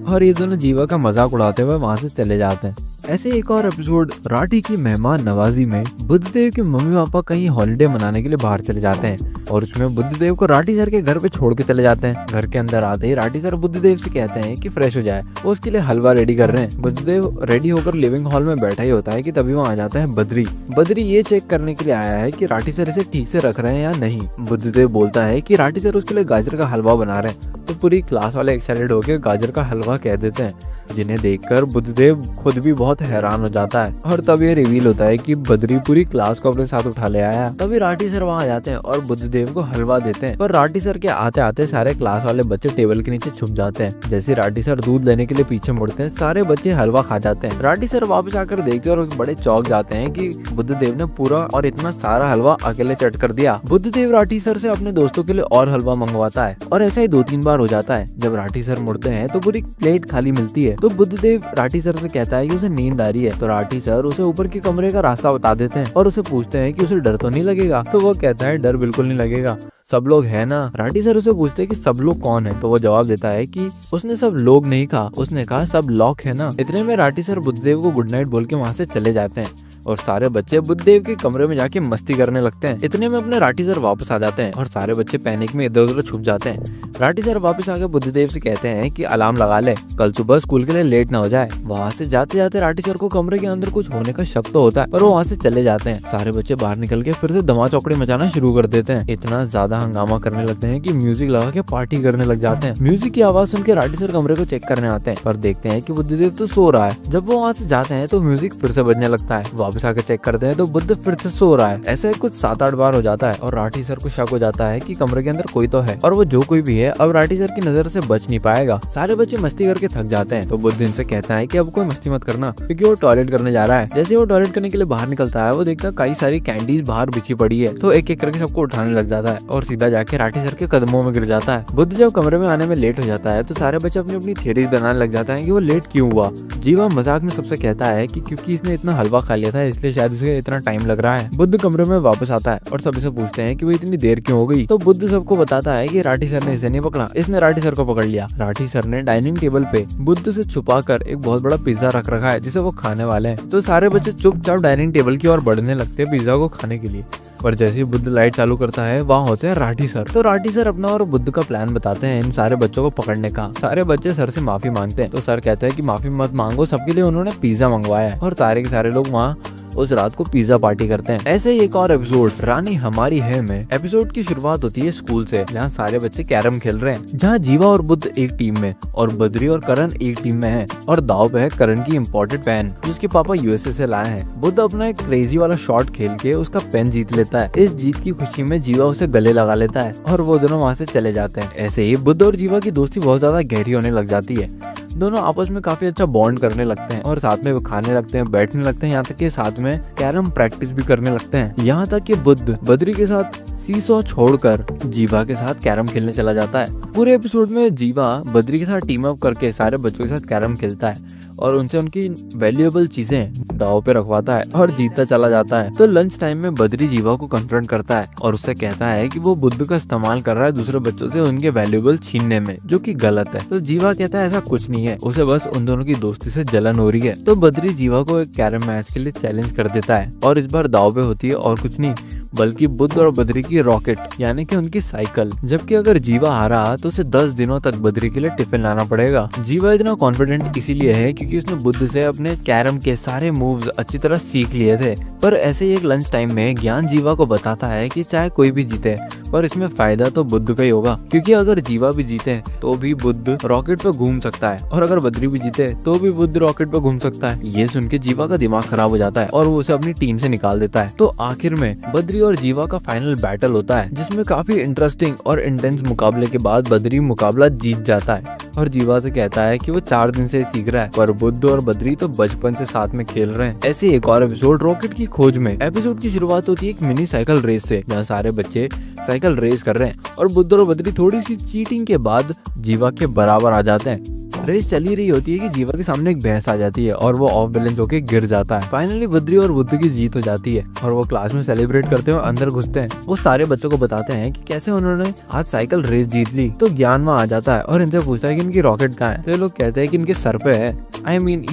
और ये दोनों जीवा का मजाक उड़ाते हुए वहाँ से चले जाते हैं। ऐसे एक और एपिसोड राठी की मेहमान नवाजी में बुद्धदेव के मम्मी पापा कहीं हॉलिडे मनाने के लिए बाहर चले जाते हैं, और उसमें बुद्धदेव को राठी सर के घर पे छोड़ के चले जाते हैं। घर के अंदर आते ही राठी सर बुद्धदेव से कहते हैं कि फ्रेश हो जाए, वो उसके लिए हलवा रेडी कर रहे हैं। बुद्धदेव रेडी होकर लिविंग हॉल में बैठा ही होता है कि तभी वहाँ आ जाता है बद्री। बद्री ये चेक करने के लिए आया है कि राठी सर इसे ठीक से रख रहे हैं या नहीं। बुद्धदेव बोलता है कि राठी सर उसके लिए गाजर का हलवा बना रहे हैं, तो पूरी क्लास वाले एक्साइटेड होकर गाजर का हलवा कह देते हैं, जिन्हें देखकर बुद्धदेव खुद भी बहुत हैरान हो जाता है। और तब ये रिवील होता है कि बद्री पूरी क्लास को अपने साथ उठा ले आया। तभी राठी सर वहाँ आ जाते हैं और बुद्धदेव को हलवा देते हैं, पर राठी सर के आते आते सारे क्लास वाले बच्चे टेबल के नीचे छुप जाते हैं। जैसे राठी सर दूध लेने के लिए पीछे मुड़ते हैं, सारे बच्चे हलवा खा जाते हैं। राठी सर वापस आकर देखते हैं और बड़े चौंक जाते हैं कि बुद्धदेव ने पूरा और इतना सारा हलवा अकेले चट कर दिया। बुद्धदेव राठी सर से अपने दोस्तों के लिए और हलवा मंगवाता है, और ऐसा ही 2-3 बार हो जाता है। जब राठी सर मुड़ते हैं तो पूरी प्लेट खाली मिलती है। तो बुद्धदेव राठी सर से कहता है कि उसे नींद आ रही है, तो राठी सर उसे ऊपर के कमरे का रास्ता बता देते हैं और उसे पूछते हैं कि उसे डर तो नहीं लगेगा। तो वो कहता है डर बिल्कुल नहीं लगेगा, सब लोग है ना। राठी सर उसे पूछते हैं कि सब लोग कौन है, तो वो जवाब देता है कि उसने सब लोग नहीं कहा, उसने कहा सब लॉक है ना। इतने में राठी सर बुद्धदेव को गुड नाइट बोल के वहाँ से चले जाते हैं, और सारे बच्चे बुद्धदेव के कमरे में जाके मस्ती करने लगते हैं। इतने में अपने राठी सर वापस आ जाते हैं और सारे बच्चे पैनिक में इधर उधर छुप जाते हैं। राठी सर वापस आके बुद्धदेव से कहते हैं कि अलार्म लगा ले, कल सुबह स्कूल के लिए लेट ना हो जाए। वहाँ से जाते जाते राठी सर को कमरे के अंदर कुछ होने का शक तो होता है, पर वो वहाँ से चले जाते हैं। सारे बच्चे बाहर निकल के फिर से धमा चौकड़ी मचाना शुरू कर देते हैं। इतना ज्यादा हंगामा करने लगते हैं कि म्यूजिक लगा के पार्टी करने लग जाते हैं। म्यूजिक की आवाज सुन के राठी सर कमरे को चेक करने आते हैं, पर देखते हैं कि बुद्धदेव तो सो रहा है। जब वो वहाँ से जाते हैं तो म्यूजिक फिर से बजने लगता है। वापस आके चेक करते हैं तो बुद्ध फिर से सो रहा है। ऐसे कुछ 7-8 बार हो जाता है और राठी सर को शक हो जाता है कि कमरे के अंदर कोई तो है, और वो जो कोई भी है अब राठी सर की नजर से बच नहीं पाएगा। सारे बच्चे मस्ती करके थक जाते हैं, तो बुद्ध इनसे कहता है कि अब कोई मस्ती मत करना, क्योंकि वो टॉयलेट करने जा रहा है। जैसे वो टॉयलेट करने के लिए बाहर निकलता है, वो देखता है कई सारी कैंडीज बाहर बिछी पड़ी है, तो एक एक करके सबको उठाने लग जाता है और सीधा जाके राठी सर के कदमों में गिर जाता है। बुद्ध जब कमरे में आने में लेट हो जाता है तो सारे बच्चे अपनी अपनी थ्योरी बनाने लग जाते हैं कि वो लेट क्यों हुआ। जीवा मजाक में सबसे कहता है कि क्योंकि इसने इतना हलवा खा लिया था इसलिए शायद इसे इतना टाइम लग रहा है। बुद्ध कमरे में वापस आता है और सभी से पूछते हैं कि वो इतनी देर क्यों हो गई, तो बुद्ध सबको बताता है कि राठी सर ने इसे नहीं पकड़ा, इसने राठी सर को पकड़ लिया। राठी सर ने डाइनिंग टेबल पे बुद्ध से छुपाकर एक बहुत बड़ा पिज्जा रख रखा है जिसे वो खाने वाले हैं। तो सारे बच्चे चुपचाप डाइनिंग टेबल की ओर बढ़ने लगते हैं पिज्जा को खाने के लिए, पर जैसे ही बुद्ध लाइट चालू करता है वहाँ होते हैं राठी सर। तो राठी सर अपना और बुद्ध का प्लान बताते हैं इन सारे बच्चों को पकड़ने का। सारे बच्चे सर से माफी मांगते हैं, तो सर कहते हैं कि माफी मत मांगो, सबके लिए उन्होंने पिज्जा मंगवाया है, और सारे के सारे लोग वहाँ उस रात को पिज्जा पार्टी करते हैं। ऐसे ही एक और एपिसोड रानी हमारी है में एपिसोड की शुरुआत होती है स्कूल से, जहाँ सारे बच्चे कैरम खेल रहे हैं, जहाँ जीवा और बुद्ध एक टीम में और बद्री और करण एक टीम में हैं, और दाव पे है करण की इम्पोर्टेड पेन जिसके पापा यूएसए से लाए हैं। बुद्ध अपना एक क्रेजी वाला शॉट खेल के उसका पेन जीत लेता है। इस जीत की खुशी में जीवा उसे गले लगा लेता है और वो दोनों वहाँ से चले जाते हैं। ऐसे ही बुद्ध और जीवा की दोस्ती बहुत ज्यादा गहरी होने लग जाती है। दोनों आपस में काफी अच्छा बॉन्ड करने लगते हैं और साथ में वो खाने लगते हैं, बैठने लगते हैं, यहाँ तक कि साथ में कैरम प्रैक्टिस भी करने लगते हैं। यहाँ तक कि बुद्ध बद्री के साथ सीसॉ छोड़कर जीवा के साथ कैरम खेलने चला जाता है। पूरे एपिसोड में जीवा बद्री के साथ टीम अप करके सारे बच्चों के साथ कैरम खेलता है और उनसे उनकी वैल्यूएबल चीजें दाव पे रखवाता है और जीतता चला जाता है। तो लंच टाइम में बद्री जीवा को कन्फ्रंट करता है और उससे कहता है कि वो बुद्ध का इस्तेमाल कर रहा है दूसरे बच्चों से उनके वैल्यूएबल छीनने में, जो कि गलत है। तो जीवा कहता है ऐसा कुछ नहीं है, उसे बस उन दोनों की दोस्ती से जलन हो रही है। तो बद्री जीवा को एक कैरम मैच के लिए चैलेंज कर देता है और इस बार दाव पे होती है और कुछ नहीं बल्कि बुद्ध और बद्री की रॉकेट यानी कि उनकी साइकिल। जबकि अगर जीवा हारा तो उसे 10 दिनों तक बद्री के लिए टिफिन लाना पड़ेगा। जीवा इतना कॉन्फिडेंट इसीलिए है क्योंकि उसने बुद्ध से अपने कैरम के सारे मूव्स अच्छी तरह सीख लिए थे। पर ऐसे ही एक लंच टाइम में ज्ञान जीवा को बताता है कि चाहे कोई भी जीते पर इसमें फायदा तो बुद्ध का ही होगा, क्योंकि अगर जीवा भी जीते तो भी बुद्ध रॉकेट पे घूम सकता है और अगर बद्री भी जीते तो भी बुद्ध रॉकेट पे घूम सकता है। ये सुन के जीवा का दिमाग खराब हो जाता है और वो उसे अपनी टीम से निकाल देता है। तो आखिर में बद्री और जीवा का फाइनल बैटल होता है, जिसमें काफी इंटरेस्टिंग और इंटेंस मुकाबले के बाद बद्री मुकाबला जीत जाता है और जीवा से कहता है कि वो 4 दिन से सीख रहा है, पर बुद्ध और बद्री तो बचपन से साथ में खेल रहे हैं। ऐसे एक और एपिसोड रॉकेट की खोज में। एपिसोड की शुरुआत होती है एक मिनी साइकिल रेस से, जहाँ सारे बच्चे साइकिल रेस कर रहे हैं और बुद्ध और बद्री थोड़ी सी चीटिंग के बाद जीवा के बराबर आ जाते हैं। रेस चली रही होती है कि जीवा के सामने एक भैंस आ जाती है और वो ऑफ बैलेंस होकर गिर जाता है। फाइनली बद्री और बुद्ध की जीत हो जाती है और वो क्लास में सेलिब्रेट करते हुए अंदर घुसते हैं। वो सारे बच्चों को बताते हैं कि कैसे उन्होंने आज साइकिल रेस जीत ली। तो ज्ञान वहाँ आ जाता है और इनसे पूछता है कि इनकी रॉकेट कहाँ है। तो ये लोग कहते हैं कि इनके सर पे है।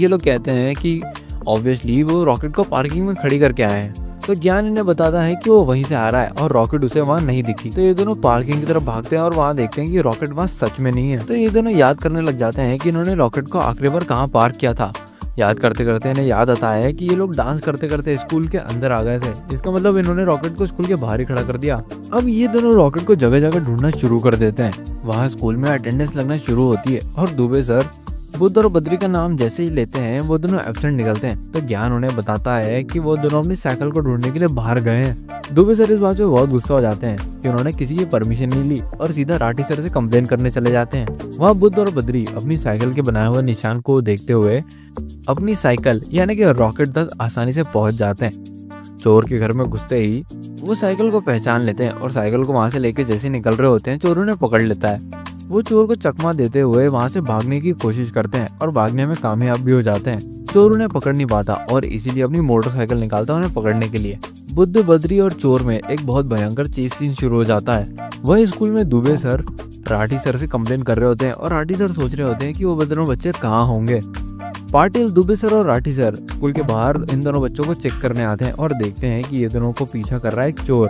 ये लोग कहते हैं कि ऑब्वियसली वो रॉकेट को पार्किंग में खड़ी करके आए हैं। तो ज्ञान इन्हें बताता है कि वो वहीं से आ रहा है और रॉकेट उसे वहाँ नहीं दिखी। तो ये दोनों पार्किंग की तरफ भागते हैं और वहाँ देखते हैं कि रॉकेट वहाँ सच में नहीं है। तो ये दोनों याद करने लग जाते हैं कि इन्होंने रॉकेट को आखिरी बार कहाँ पार्क किया था। याद करते करते इन्हें याद आता है कि ये लोग डांस करते करते स्कूल के अंदर आ गए थे। इसका मतलब इन्होंने रॉकेट को स्कूल के बाहर ही खड़ा कर दिया। अब ये दोनों रॉकेट को जगह जगह ढूंढना शुरू कर देते हैं। वहाँ स्कूल में अटेंडेंस लगना शुरू होती है और दुबे सर बुद्ध और बद्री का नाम जैसे ही लेते हैं वो दोनों एब्सेंट निकलते हैं। तो ज्ञान उन्हें बताता है कि वो दोनों अपनी साइकिल को ढूंढने के लिए बाहर गए हैं। दुबे सर इस बात पे बहुत गुस्सा हो जाते हैं कि उन्होंने किसी की परमिशन नहीं ली और सीधा राठी सर से कंप्लेन करने चले जाते हैं। वहाँ बुद्ध और बद्री अपनी साइकिल के बनाए हुए निशान को देखते हुए अपनी साइकिल यानी कि रॉकेट तक आसानी से पहुंच जाते हैं। चोर के घर में घुसते ही वो साइकिल को पहचान लेते हैं और साइकिल को वहाँ से लेके जैसे निकल रहे होते हैं चोर उन्हें पकड़ लेता है। वो चोर को चकमा देते हुए वहाँ से भागने की कोशिश करते हैं और भागने में कामयाब भी हो जाते हैं। चोर उन्हें पकड़ नहीं पाता और इसीलिए अपनी मोटरसाइकिल निकालता है उन्हें पकड़ने के लिए। बुद्ध, बद्री और चोर में एक बहुत भयंकर चेस सीन शुरू हो जाता है। वही स्कूल में दुबे सर राठी सर से कंप्लेन कर रहे होते हैं और राठी सर सोच रहे होते हैं कि वो दोनों बच्चे कहाँ होंगे। पाटिल, दुबे सर और राठी सर स्कूल के बाहर इन दोनों बच्चों को चेक करने आते हैं और देखते हैं कि ये दोनों को पीछा कर रहा है एक चोर।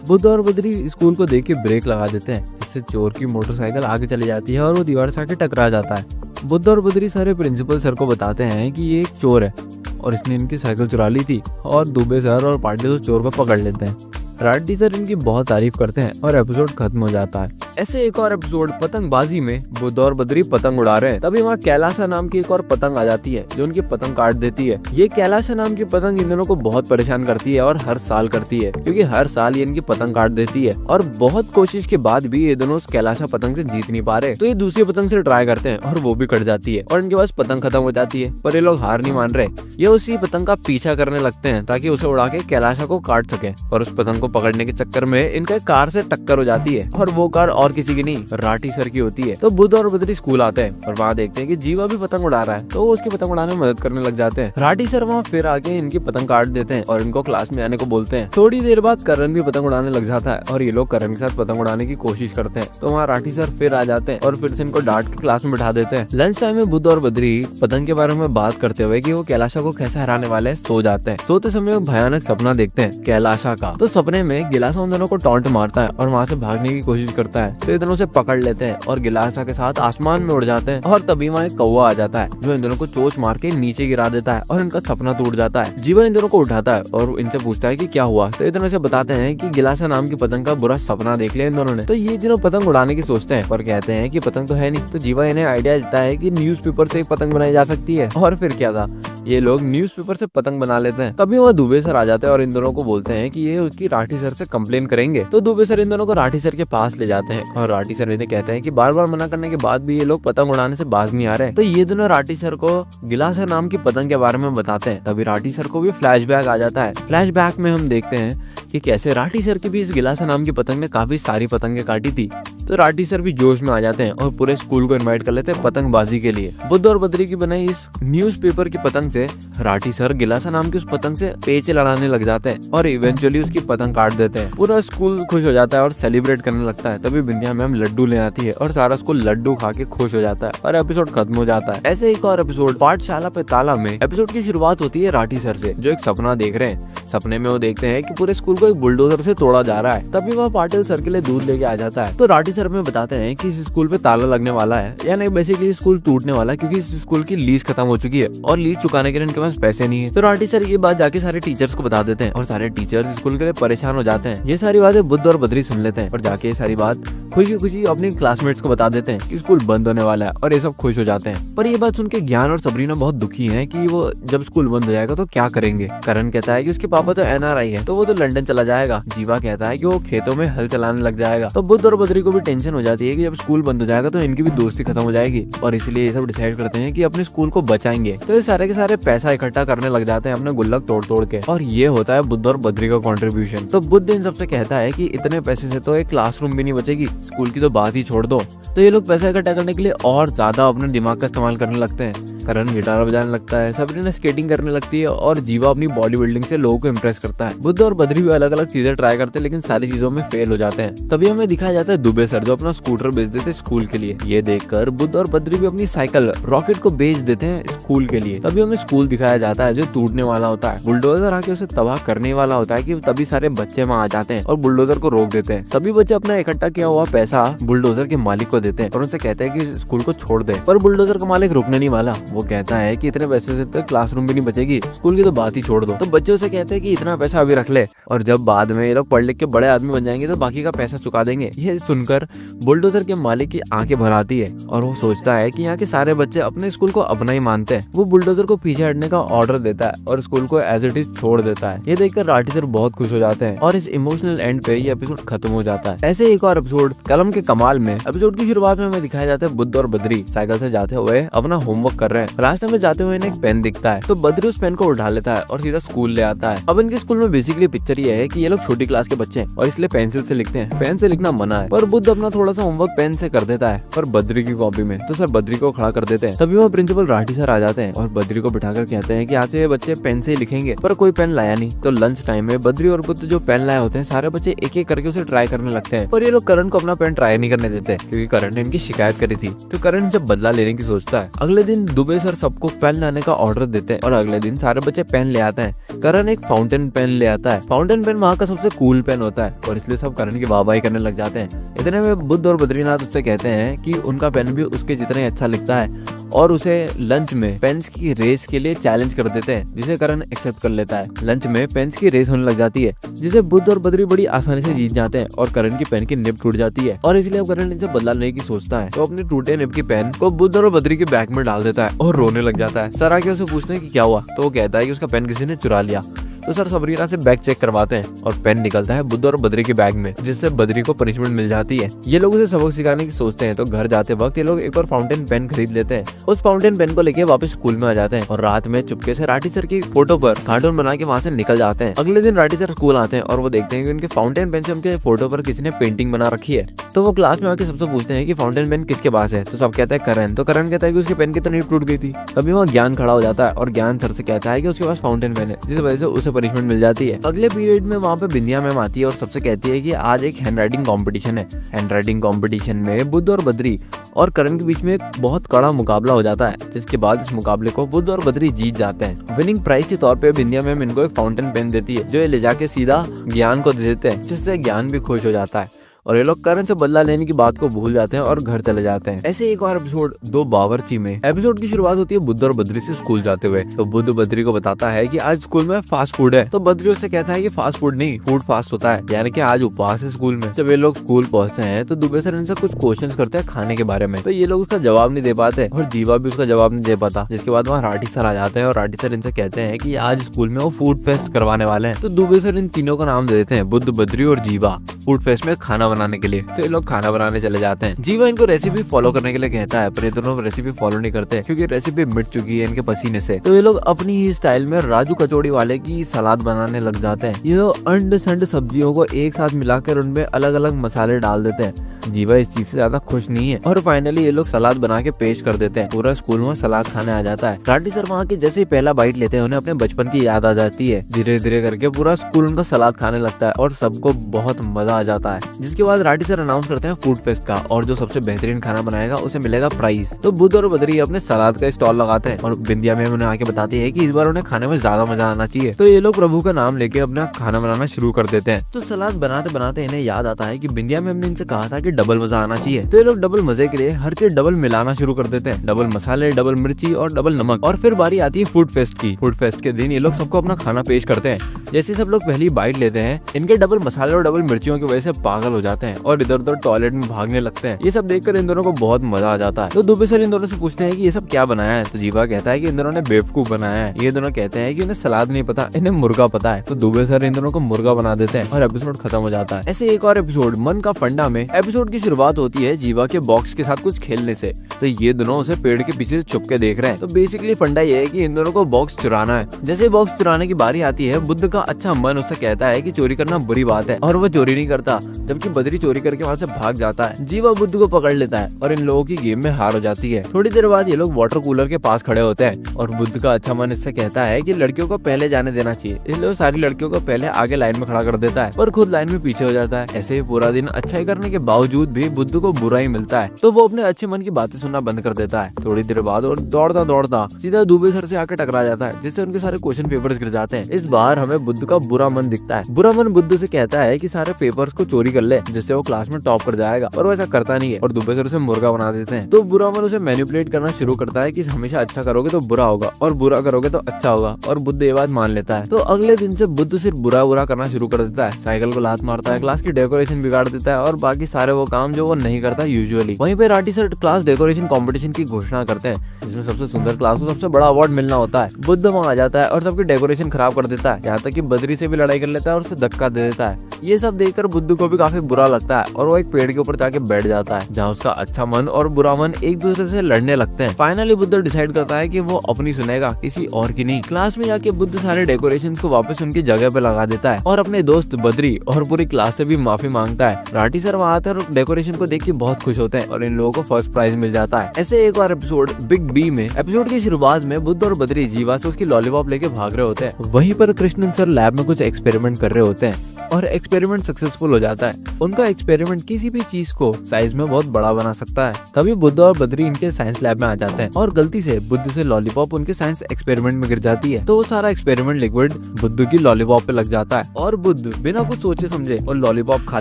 बुद्ध और बद्री स्कूल को देख के ब्रेक लगा देते हैं, इससे चोर की मोटरसाइकिल आगे चली जाती है और वो दीवार से आके टकरा जाता है। बुद्ध और बद्री सारे प्रिंसिपल सर को बताते हैं कि ये एक चोर है और इसने इनकी साइकिल चुरा ली थी और दुबे सर और पाटिल चोर को पकड़ लेते हैं। राठी सर इनकी बहुत तारीफ करते हैं और एपिसोड खत्म हो जाता है। ऐसे एक और एपिसोड पतंगबाजी में बुद्ध और बद्री पतंग उड़ा रहे हैं, तभी वहाँ कैलाशा नाम की एक और पतंग आ जाती है जो उनकी पतंग काट देती है। ये कैलाशा नाम की पतंग इन दोनों को बहुत परेशान करती है और हर साल करती है, क्योंकि हर साल ये इनकी पतंग काट देती है और बहुत कोशिश के बाद भी ये दोनों उस कैलाशा पतंग से जीत नहीं पा रहे। तो ये दूसरी पतंग से ट्राई करते हैं और वो भी कट जाती है और इनके पास पतंग खत्म हो जाती है, पर ये लोग हार नहीं मान रहे। ये उसी पतंग का पीछा करने लगते हैं ताकि उसे उड़ा के कैलाशा को काट सके, पर उस पतंग को पकड़ने के चक्कर में इनका कार से टक्कर हो जाती है और वो कार और किसी की नहीं, राठी सर की होती है। तो बुद्ध और बद्री स्कूल आते हैं और वहाँ देखते हैं कि जीवा भी पतंग उड़ा रहा है, तो वो उसकी पतंग उड़ाने में मदद करने लग जाते हैं। राठी सर वहाँ फिर आके इनकी पतंग काट देते हैं और इनको क्लास में आने को बोलते हैं। थोड़ी देर बाद करण भी पतंग उड़ाने लग जाता है और ये लोग करण के साथ पतंग उड़ाने की कोशिश करते हैं। तो वहाँ राठी सर फिर आ जाते हैं और फिर से इनको डांट के क्लास में बैठा देते हैं। लंच टाइम में बुद्ध और बद्री पतंग के बारे में बात करते हुए कि वो कैलाशा को कैसे हराने वाले हैं सो जाते हैं। सोते समय वो भयानक सपना देखते हैं कैलाशा का। तो सपने में गिलासा उन दोनों को टॉन्ट मारता है और वहाँ से भागने की कोशिश करता है, तो ये दोनों से पकड़ लेते हैं और गिलासा के साथ आसमान में उड़ जाते हैं। और तभी वहाँ एक कौवा आ जाता है जो इन दोनों को चोंच मार के नीचे गिरा देता है और इनका सपना टूट जाता है। जीवा इन दोनों को उठाता है और इनसे पूछता है कि क्या हुआ। तो ये दोनों से बताते हैं कि गिलासा नाम की पतंग का बुरा सपना देख लिया इन दोनों ने। तो ये दोनों पतंग उड़ाने की सोचते हैं पर कहते हैं कि पतंग तो है नहीं। तो जीवा इन्हें आइडिया देता है कि न्यूज़पेपर से एक पतंग बनाई जा सकती है, और फिर क्या था, ये लोग न्यूज़पेपर से पतंग बना लेते हैं। तभी वो दुबे सर आ जाते हैं और इन दोनों को बोलते हैं कि ये उसकी राठी सर से कंप्लेन करेंगे। तो दुबे सर इन दोनों को राठी सर के पास ले जाते हैं और राठी सर इन्हें कहते हैं कि बार बार मना करने के बाद भी ये लोग पतंग उड़ाने से बाज नहीं आ रहे। तो ये दोनों राठी सर को गिलासा नाम की पतंग के बारे में बताते हैं। तभी राठी सर को भी फ्लैशबैक आ जाता है। फ्लैशबैक में हम देखते हैं कि कैसे राठी सर की भी इस गिलासा नाम की पतंग ने काफी सारी पतंगें काटी थी। तो राठी सर भी जोश में आ जाते हैं और पूरे स्कूल को इनवाइट कर लेते हैं पतंगबाजी के लिए। बुद्ध और बद्री की बनाई इस न्यूज़पेपर की पतंग से राठी सर गिलासा नाम की उस पतंग से पेच लड़ाने लग जाते हैं और इवेंचुअली उसकी पतंग काट देते हैं। पूरा स्कूल खुश हो जाता है और सेलिब्रेट करने लगता है। तभी बिंदिया मैम लड्डू ले आती है और सारा स्कूल लड्डू खा के खुश हो जाता है और एपिसोड खत्म हो जाता है। ऐसे एक और एपिसोड पाठशाला पे ताला में एपिसोड की शुरुआत होती है राठी सर से, जो एक सपना देख रहे हैं। सपने में वो देखते हैं कि पूरे स्कूल को एक बुलडोजर से तोड़ा जा रहा है। तभी वह पाटिल सर के लिए दूध लेके आ जाता है। तो राठी सर हमें बताते हैं कि इस स्कूल पे ताला लगने वाला है, यानी बेसिकली स्कूल टूटने वाला है क्योंकि इस स्कूल की लीज खत्म हो चुकी है और लीज चुकाने के लिए इनके पास पैसे नहीं है। तो राठी सर ये बात जाके सारे टीचर्स को बता देते हैं और सारे टीचर्स स्कूल के लिए परेशान हो जाते हैं। ये सारी बातें बुद्ध और बद्री सुन लेते हैं और जाके ये सारी बात खुशी खुशी अपने क्लासमेट्स को बता देते हैं कि स्कूल बंद होने वाला है और ये सब खुश हो जाते हैं। पर ये बात सुन के ज्ञान और सबरीना बहुत दुखी हैं कि वो जब स्कूल बंद हो जाएगा तो क्या करेंगे। करण कहता है कि उसके पापा तो NRI है तो वो तो लंदन चला जाएगा। जीवा कहता है कि वो खेतों में हल चलाने लग जाएगा। तो बुद्ध और बद्री को भी टेंशन हो जाती है कि जब स्कूल बंद हो जाएगा तो इनकी भी दोस्ती खत्म हो जाएगी और इसलिए ये सब डिसाइड करते हैं कि अपने स्कूल को बचाएंगे। तो ये सारे के सारे पैसा इकट्ठा करने लग जाते हैं अपने गुल्लक तोड़ तोड़ के और ये होता है बुद्ध और बद्री का कॉन्ट्रीब्यूशन। तो बुद्ध इन सबसे कहता है कि इतने पैसे से तो एक क्लासरूम भी नहीं बचेगी, स्कूल की तो बात ही छोड़ दो। तो ये लोग पैसा इकट्ठा करने के लिए और ज्यादा अपने दिमाग का इस्तेमाल करने लगते हैं। करण गिटार बजाने लगता है, सबरीना स्केटिंग करने लगती है और जीवा अपनी बॉडी बिल्डिंग से लोगों को इम्प्रेस करता है। बुद्ध और बद्री भी अलग अलग चीजें ट्राई करते हैं लेकिन सारी चीजों में फेल हो जाते हैं। तभी हमें दिखाया जाता है दुबे सर जो अपना स्कूटर बेच देते हैं स्कूल के लिए। ये देखकर बुद्ध और बद्री भी अपनी साइकिल रॉकेट को बेच देते हैं स्कूल के लिए। तभी हमें स्कूल दिखाया जाता है जो टूटने वाला होता है। बुलडोजर आके उसे तबाह करने वाला होता है कि तभी सारे बच्चे वहाँ आ जाते हैं और बुलडोजर को रोक देते हैं। सभी बच्चे अपना इकट्ठा किया हुआ पैसा बुलडोजर के मालिक को देते हैं और उनसे कहते हैं कि स्कूल को छोड़ दे। पर बुलडोजर का मालिक रुकने नहीं वाला। वो कहता है कि इतने पैसे से तो क्लासरूम भी नहीं बचेगी, स्कूल की तो बात ही छोड़ दो। तो बच्चे उसे कहते हैं कि इतना पैसा अभी रख ले और जब बाद में ये लोग पढ़ लिख के बड़े आदमी बन जाएंगे तो बाकी का पैसा चुका देंगे। ये सुनकर बुलडोजर के मालिक की आंखें भर आती है और वो सोचता है कि यहाँ के सारे बच्चे अपने स्कूल को अपना ही मानते हैं। वो बुलडोजर को पीछे हटने का ऑर्डर देता है और स्कूल को एज इट इज छोड़ देता है। ये देखकर राठी सर बहुत खुश हो जाते हैं और इस इमोशनल एंड पे ये एपिसोड खत्म हो जाता है। ऐसे एक और एपिसोड कलम के कमाल में एपिसोड की शुरुआत में हमें दिखाया जाता है बुद्ध और बद्री साइकिल से जाते हुए अपना होमवर्क कर रहे हैं। रास्ते में जाते हुए इन्हें एक पेन दिखता है तो बद्री उस पेन को उठा लेता है और सीधा स्कूल ले आता है। अब इनके स्कूल में बेसिकली पिक्चर ये है कि ये लोग छोटी क्लास के बच्चे हैं और इसलिए पेंसिल से लिखते हैं। पेन से लिखना मना है पर बुद्ध अपना थोड़ा सा होमवर्क पेन से कर देता है पर बद्री की कॉपी में। तो सर बद्री को खड़ा कर देते हैं। तभी वो प्रिंसिपल राठी सर आ जाते हैं और बद्री को बिठाकर कहते हैं कि आज से ये बच्चे पेन से ही लिखेंगे। पर कोई पेन लाया नहीं। तो लंच टाइम में बद्री और बुद्ध जो पेन लाए होते हैं सारे बच्चे एक एक करके उसे ट्राई करने लगते हैं। पर ये लोग करण को अपना पेन ट्राई नहीं करने देते क्योंकि करण ने इनकी शिकायत करी थी। तो करण इनसे बदला लेने की सोचता है। अगले दिन दुबे सर सबको पेन लाने का ऑर्डर देते हैं और अगले दिन सारे बच्चे पेन ले आते हैं। करण एक फाउंटेन पेन ले आता है। फाउंटेन पेन वहाँ का सबसे कूल पेन होता है और इसलिए सब करण की वाहवाही करने लग जाते हैं। इतने में बुद्ध और बद्रीनाथ उससे कहते हैं कि उनका पेन भी उसके जितना ही अच्छा लिखता है और उसे लंच में पेन्स की रेस के लिए चैलेंज कर देते हैं जिसे करण एक्सेप्ट कर लेता है। लंच में पेन्स की रेस होने लग जाती है जिसे बुद्ध और बद्री बड़ी आसानी से जीत जाते हैं और करण की पेन की निब टूट जाती है और इसलिए अब करण इनसे बदला लेने की सोचता है। तो अपने टूटे निब की पेन को बुद्ध और बद्री के बैग में डाल देता है और रोने लग जाता है। सर आके उसे पूछते हैं कि क्या हुआ तो वो कहता है कि उसका पेन किसी ने चुरा लिया। तो सर सबरीना से बैग चेक करवाते हैं और पेन निकलता है बुद्ध और बद्री के बैग में जिससे बद्री को पनिशमेंट मिल जाती है। ये लोग उसे सबक सिखाने की सोचते हैं तो घर जाते वक्त ये लोग एक और फाउंटेन पेन खरीद लेते हैं। उस फाउंटेन पेन को लेके वापस स्कूल में आ जाते हैं और रात में चुपके से राठी सर की फोटो पर कार्टून बना के वहाँ से निकल जाते हैं। अगले दिन राठी सर स्कूल आते हैं और वो देखते हैं कि उनके फाउंटेन पेन से उनके फोटो पर किसी ने पेंटिंग बना रखी है। तो वो क्लास में आके सबसे पूछते हैं कि फाउंटेन पेन किसके पास है। तो सब कहते हैं करण। तो करण कहता है कि उसके पेन की तो नीब टूट गई थी। तभी वहाँ ज्ञान खड़ा हो जाता है और ज्ञान सर से कहता है कि उसके पास फाउंटेन पेन है जिस वजह से उसे पनिशमेंट मिल जाती है। अगले पीरियड में वहाँ पे बिंदिया मैम आती है और सबसे कहती है कि आज एक हैंड राइटिंग कॉम्पिटिशन है। हैंड राइटिंग कॉम्पिटिशन में बुद्ध और बद्री और करण के बीच में एक बहुत कड़ा मुकाबला हो जाता है जिसके बाद इस मुकाबले को बुद्ध और बद्री जीत जाते हैं। विनिंग प्राइज के तौर पे बिंदिया मैम इनको एक फाउंटेन पेन देती है जो ये ले जाके सीधा ज्ञान को दे देते हैं जिससे ज्ञान भी खुश हो जाता है और ये लोग करण से बदला लेने की बात को भूल जाते हैं और घर चले जाते हैं। ऐसे एक और एपिसोड दो बावर्ची में एपिसोड की शुरुआत होती है बुद्ध और बद्री से स्कूल जाते हुए। तो बुद्ध बद्री को बताता है कि आज स्कूल में फास्ट फूड है। तो बद्री उससे कहता है कि फास्ट फूड नहीं फूड फास्ट होता है यानी कि आज उपवास है स्कूल में। जब ये लोग स्कूल पहुंचते हैं तो दुबे सर इनसे कुछ क्वेश्चंस करते हैं खाने के बारे में। तो ये लोग उसका जवाब नहीं दे पाते और जीवा भी उसका जवाब नहीं दे पाता। जिसके बाद वहाँ राठी सर आ जाते हैं और राठी सर इनसे कहते हैं कि आज स्कूल में वो फूड फेस्ट करवाने वाले हैं। तो दुबे सर इन तीनों का नाम दे देते हैं बुद्ध बद्री और जीवा फूड फेस्ट में खाना बनाने के लिए। तो लोग खाना बनाने चले जाते हैं। जीवा इनको रेसिपी फॉलो करने के लिए कहता है पर ये दोनों रेसिपी फॉलो नहीं करते क्योंकि रेसिपी मिट चुकी है इनके पसीने से। तो ये लोग अपनी ही स्टाइल में राजू कचौड़ी वाले की सलाद बनाने लग जाते हैं। ये लोग अंड संड सब्जियों को एक साथ मिलाकर उनमें अलग अलग मसाले डाल देते हैं। जीवा इस चीज से ज्यादा खुश नहीं है और फाइनली ये लोग सलाद बना के पेश कर देते हैं। पूरा स्कूल में सलाद खाने आ जाता है। राठी सर वहाँ के जैसे ही पहला बाइट लेते हैं उन्हें अपने बचपन की याद आ जाती है। धीरे धीरे करके पूरा स्कूल उनका सलाद खाने लगता है और सबको बहुत मजा आ जाता है जिसकी बाद राठी सर अनाउंस करते हैं फूड फेस्ट का, और जो सबसे बेहतरीन खाना बनाएगा उसे मिलेगा प्राइज। तो बुद्ध और बद्री अपने सलाद का स्टॉल लगाते हैं और बिंदिया मैम उन्हें आके बताती है कि इस बार उन्हें खाने में ज्यादा मजा आना चाहिए। तो ये लोग प्रभु का नाम लेके अपना खाना बनाना शुरू कर देते हैं। तो सलाद बनाते बनाते इन्हें याद आता है कि बिंदिया मैम ने इनसे कहा था कि डबल मजा आना चाहिए। तो ये लोग डबल मजे के लिए हर चीज डबल मिलाना शुरू कर देते हैं, डबल मसाले, डबल मिर्ची और डबल नमक। और फिर बारी आती है फूड फेस्ट की। फूड फेस्ट के दिन ये लोग सबको अपना खाना पेश करते हैं। जैसे सब लोग पहली बाइट लेते हैं, इनके डबल मसाले और डबल मिर्चियों की वजह से पागल हो जाते हैं और इधर उधर टॉयलेट में भागने लगते हैं। ये सब देखकर इन दोनों को बहुत मजा आ जाता है। तो दुबे सर इन दोनों से पूछते हैं कि ये सब क्या बनाया है। तो जीवा कहता है कि इन दोनों ने बेवकूफ बनाया है। ये दोनों कहते हैं कि इन्हें सलाद नहीं पता, इन्हें मुर्गा पता है। तो दुबे सर इन दोनों को मुर्गा बना देते हैं और एपिसोड खत्म हो जाता है। ऐसे एक और एपिसोड मन का फंडा में एपिसोड की शुरुआत होती है जीवा के बॉक्स के साथ कुछ खेलने से। तो ये दोनों उसे पेड़ के पीछे छुप के देख रहे हैं। तो बेसिकली फंडा ये है कि इन दोनों को बॉक्स चुराना है। जैसे बॉक्स चुराने की बारी आती है, बुद्ध का अच्छा मन उसे कहता है कि चोरी करना बुरी बात है और वो चोरी नहीं करता, जबकि बद्री चोरी करके वहाँ से भाग जाता है। जीवा बुद्ध को पकड़ लेता है और इन लोगों की गेम में हार हो जाती है। थोड़ी देर बाद ये लोग वाटर कूलर के पास खड़े होते हैं और बुद्ध का अच्छा मन इससे कहता है कि लड़कियों को पहले जाने देना चाहिए, इसलिए वो सारी लड़कियों को पहले आगे लाइन में खड़ा कर देता है और खुद लाइन में पीछे हो जाता है। ऐसे ही पूरा दिन अच्छा ही करने के बावजूद भी बुद्ध को बुरा ही मिलता है, तो वो अपने अच्छे मन की बातें सुनना बंद कर देता है। थोड़ी देर बाद और दौड़ता दौड़ता सीधा दुबे सर से आकर टकरा जाता है, जिससे उनके सारे क्वेश्चन पेपर्स गिर जाते हैं। इस बार हमें बुद्ध का बुरा मन दिखता है। बुरा मन बुद्ध से कहता है कि सारे पेपर्स को चोरी कर ले, जिससे वो क्लास में टॉप कर जाएगा, और वो ऐसा करता नहीं है और दुबे सर उसे मुर्गा बना देते हैं। तो बुरा मन उसे मैनिपुलेट करना शुरू करता है कि हमेशा अच्छा करोगे तो बुरा होगा और बुरा करोगे तो अच्छा होगा, और बुद्ध ये बात मान लेता है। तो अगले दिन से बुद्ध सिर्फ बुरा करना शुरू कर देता है। साइकिल को लात मारता है, क्लास की डेकोरेशन बिगाड़ देता है और बाकी सारे वो काम जो वो नहीं करता यूजुअली। वहीं पे Rathi sir class decoration competition की घोषणा करते हैं, जिसमें सबसे सुंदर क्लास को सबसे बड़ा अवार्ड मिलना होता है। बुद्ध वहाँ आ जाता है और सबकी डेकोरेशन खराब कर देता है, यहाँ तक कि बद्री से भी लड़ाई कर लेता है और उसे धक्का दे देता है। ये सब देखकर बुद्ध को भी काफी बुरा लगता है और वो एक पेड़ के ऊपर जाके बैठ जाता है, जहाँ उसका अच्छा मन और बुरा मन एक दूसरे से लड़ने लगते हैं। फाइनली बुद्ध डिसाइड करता है कि वो अपनी सुनेगा, किसी और की नहीं। क्लास में जाके बुद्ध सारे डेकोरेशन को वापस उनकी जगह पे लगा देता है और अपने दोस्त बद्री और पूरी क्लास से भी माफी मांगता है। राठी सर वहाँ आते हैं और डेकोरेशन को देख के बहुत खुश होते हैं और इन लोगों को फर्स्ट प्राइज मिल जाता है। ऐसे एक और एपिसोड बिग बी में एपिसोड की शुरुआत में बुद्ध और बद्री जीवा से उसकी लॉलीपॉप लेके भाग रहे होते हैं। वहीं पर कृष्णन सर लैब में कुछ एक्सपेरिमेंट कर रहे होते हैं और एक्सपेरिमेंट सक्सेसफुल हो जाता है। उनका एक्सपेरिमेंट किसी भी चीज को साइज में बहुत बड़ा बना सकता है। तभी बुद्ध और बद्री इनके साइंस लैब में आ जाते हैं और गलती से बुद्ध से लॉलीपॉप उनके साइंस एक्सपेरिमेंट में गिर जाती है। तो वो सारा एक्सपेरिमेंट लिक्विड बुद्ध की लॉलीपॉप पे लग जाता है और बुद्ध बिना कुछ सोचे समझे और लॉलीपॉप खा